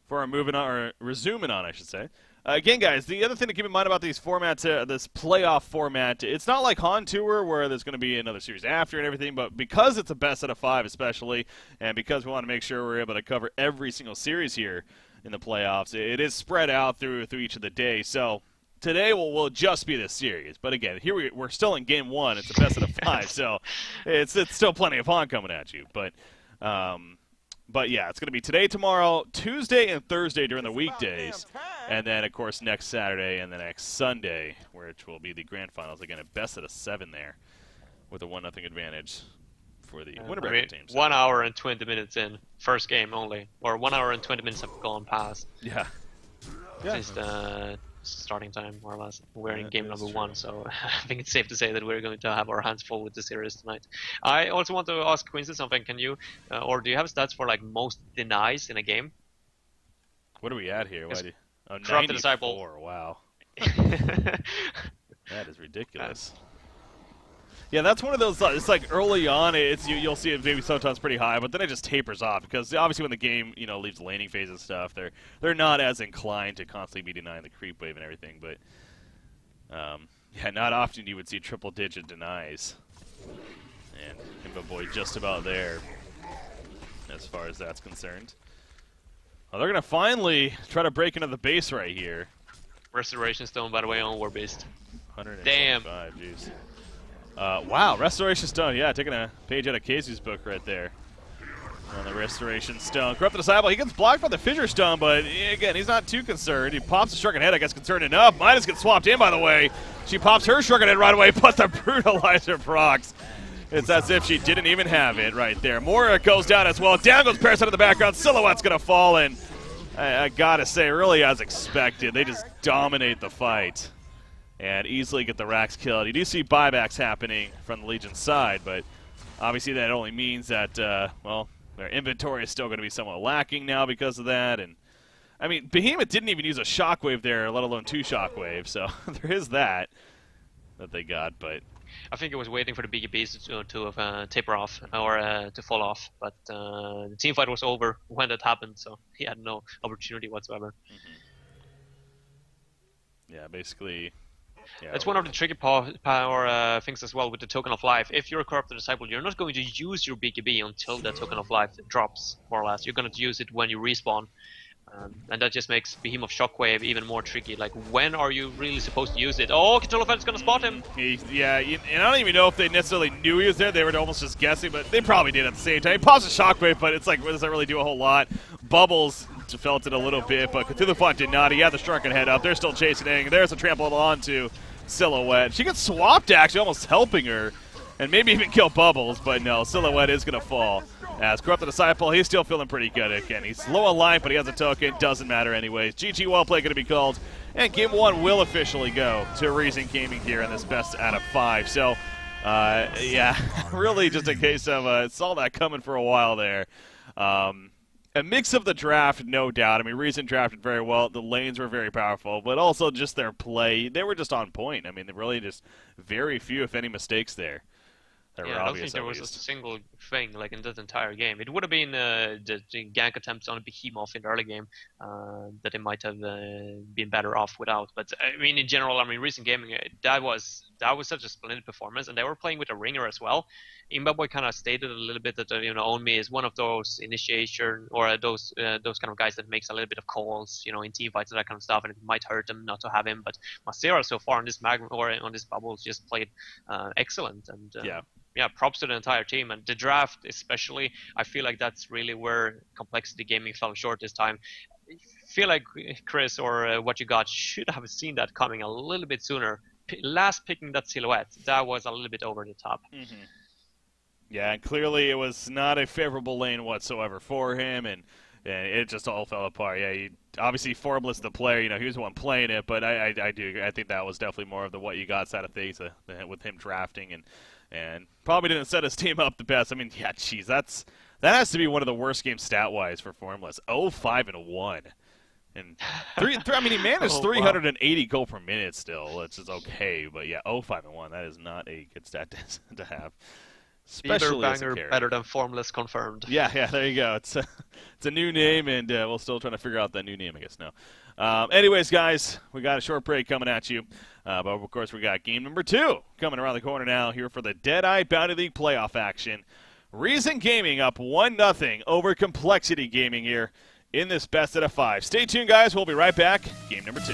for our moving on, or resuming on, I should say. Again, guys, the other thing to keep in mind about these formats, this playoff format, it's not like Han Tour where there's going to be another series after and everything, but because it's a best out of 5 especially, and because we want to make sure we're able to cover every single series here in the playoffs, it is spread out through each of the days. So today will just be this series, but again, here we're still in game 1. It's a best out of 5, so it's still plenty of Han coming at you, but yeah, it's going to be today, tomorrow, Tuesday, and Thursday during the weekdays. And then, of course, next Saturday and the next Sunday, which will be the grand finals. Again, a best out of 7 there with a 1-0 advantage for the winner bracket team. So. 1 hour and 20 minutes in. First game only. Or 1 hour and 20 minutes have gone past. Yeah. Since the starting time, more or less. We're in game number 1, so I think it's safe to say that we're going to have our hands full with the series tonight. I also want to ask Quincy something. Can you, or do you have stats for like most denies in a game? What are we at here? Yes. Oh, Corrupted 94. Disciple. Wow. That is ridiculous. Yeah, that's one of those. It's like early on, you'll see it maybe sometimes pretty high, but then it just tapers off because obviously when the game leaves the laning phase and stuff, they're not as inclined to constantly be denying the creep wave and everything. But yeah, not often you would see triple-digit denies, and Himbo Boy just about there as far as that's concerned. Oh, they're gonna finally try to break into the base right here. Restoration Stone, by the way, on Warbeast. 125, jeez. Wow, Restoration Stone, yeah, taking a page out of Casey's book right there. On the Restoration Stone. Corrupted Disciple, he gets blocked by the Fissure Stone, but again, he's not too concerned. He pops the Shrunken Head, I guess, concerned enough. Midas gets swapped in, by the way. She pops her Shrunken Head right away, but the Brutalizer procs. It's as if she didn't even have it right there. Mora goes down as well. Down goes Parasite in the background. Silhouette's going to fall in. I got to say, really as expected, they just dominate the fight and easily get the Rax killed. You do see buybacks happening from the Legion's side, but obviously that only means that, well, their inventory is still going to be somewhat lacking now because of that. And I mean, Behemoth didn't even use a Shockwave there, let alone 2 Shockwaves, so there is that they got, but... I think it was waiting for the BKBs to taper off or to fall off, but the team fight was over when that happened, so he had no opportunity whatsoever. Yeah, basically. Yeah, that's one of the tricky power things as well with the Token of Life. If you're a Corrupted Disciple, you're not going to use your BKB until that Token of Life drops, more or less. You're going to use it when you respawn. And that just makes Behemoth Shockwave even more tricky. Like, when are you really supposed to use it? Oh, Cthulhu's gonna spot him! Yeah, and I don't even know if they necessarily knew he was there. They were almost just guessing, but they probably did at the same time. He pops a Shockwave, but it's like, what does that really do a whole lot? Bubbles felt it a little bit, but Cthulhu did not. He had the Shrunken Head up. They're still chasing it. There's a trample onto Silhouette. She gets swapped, actually, almost helping her. And maybe even kill Bubbles, but no, Silhouette is going to fall. As Corrupted Disciple, he's still feeling pretty good again. He's low on life, but he has a token. Doesn't matter anyways. GG well play going to be called. And Game 1 will officially go to Reason Gaming here in this best out of 5. So, yeah, really just a case of saw that coming for a while there. A mix of the draft, no doubt. I mean, Reason drafted very well. The lanes were very powerful, but also just their play. They were just on point. I mean, there really just very few, if any, mistakes there. Yeah, I don't think there was a single thing like in that entire game. It would have been the gank attempts on a Behemoth in the early game that they might have been better off without. But I mean, in general, I mean, Recent Gaming that was such a splendid performance, and they were playing with a ringer as well. Imbaboy kind of stated a little bit that Onmi is one of those initiation or those kind of guys that makes a little bit of calls, in team fights and that kind of stuff, and it might hurt them not to have him. But Masera so far on this on this bubble just played excellent, and yeah, props to the entire team. And the draft especially, I feel like that's really where Complexity Gaming fell short this time. feel like Chris or what you got should have seen that coming a little bit sooner. Last picking that silhouette, that was a little bit over the top. Mm-hmm. Yeah, and clearly it was not a favorable lane whatsoever for him, and it just all fell apart. Yeah, obviously Formless, the player, he was the one playing it, but I think that was definitely more of the what you got side of things with him drafting, and probably didn't set his team up the best. I mean, yeah, geez, that has to be one of the worst games stat-wise for Formless. 0-5-1. And I mean, he managed 380 goal per minute still, which is okay. But yeah, 0-5-1, that is not a good stat to have. Especially as a carry. Better than Formless confirmed. Yeah, there you go. It's a new name, and we're still trying to figure out that new name, I guess, now. Anyways, guys, we got a short break coming at you. But, of course, we got game number 2 coming around the corner now here for the Eye Bounty League playoff action. Reason Gaming up 1-0 over Complexity Gaming here in this best out of 5. Stay tuned, guys. We'll be right back. Game number 2.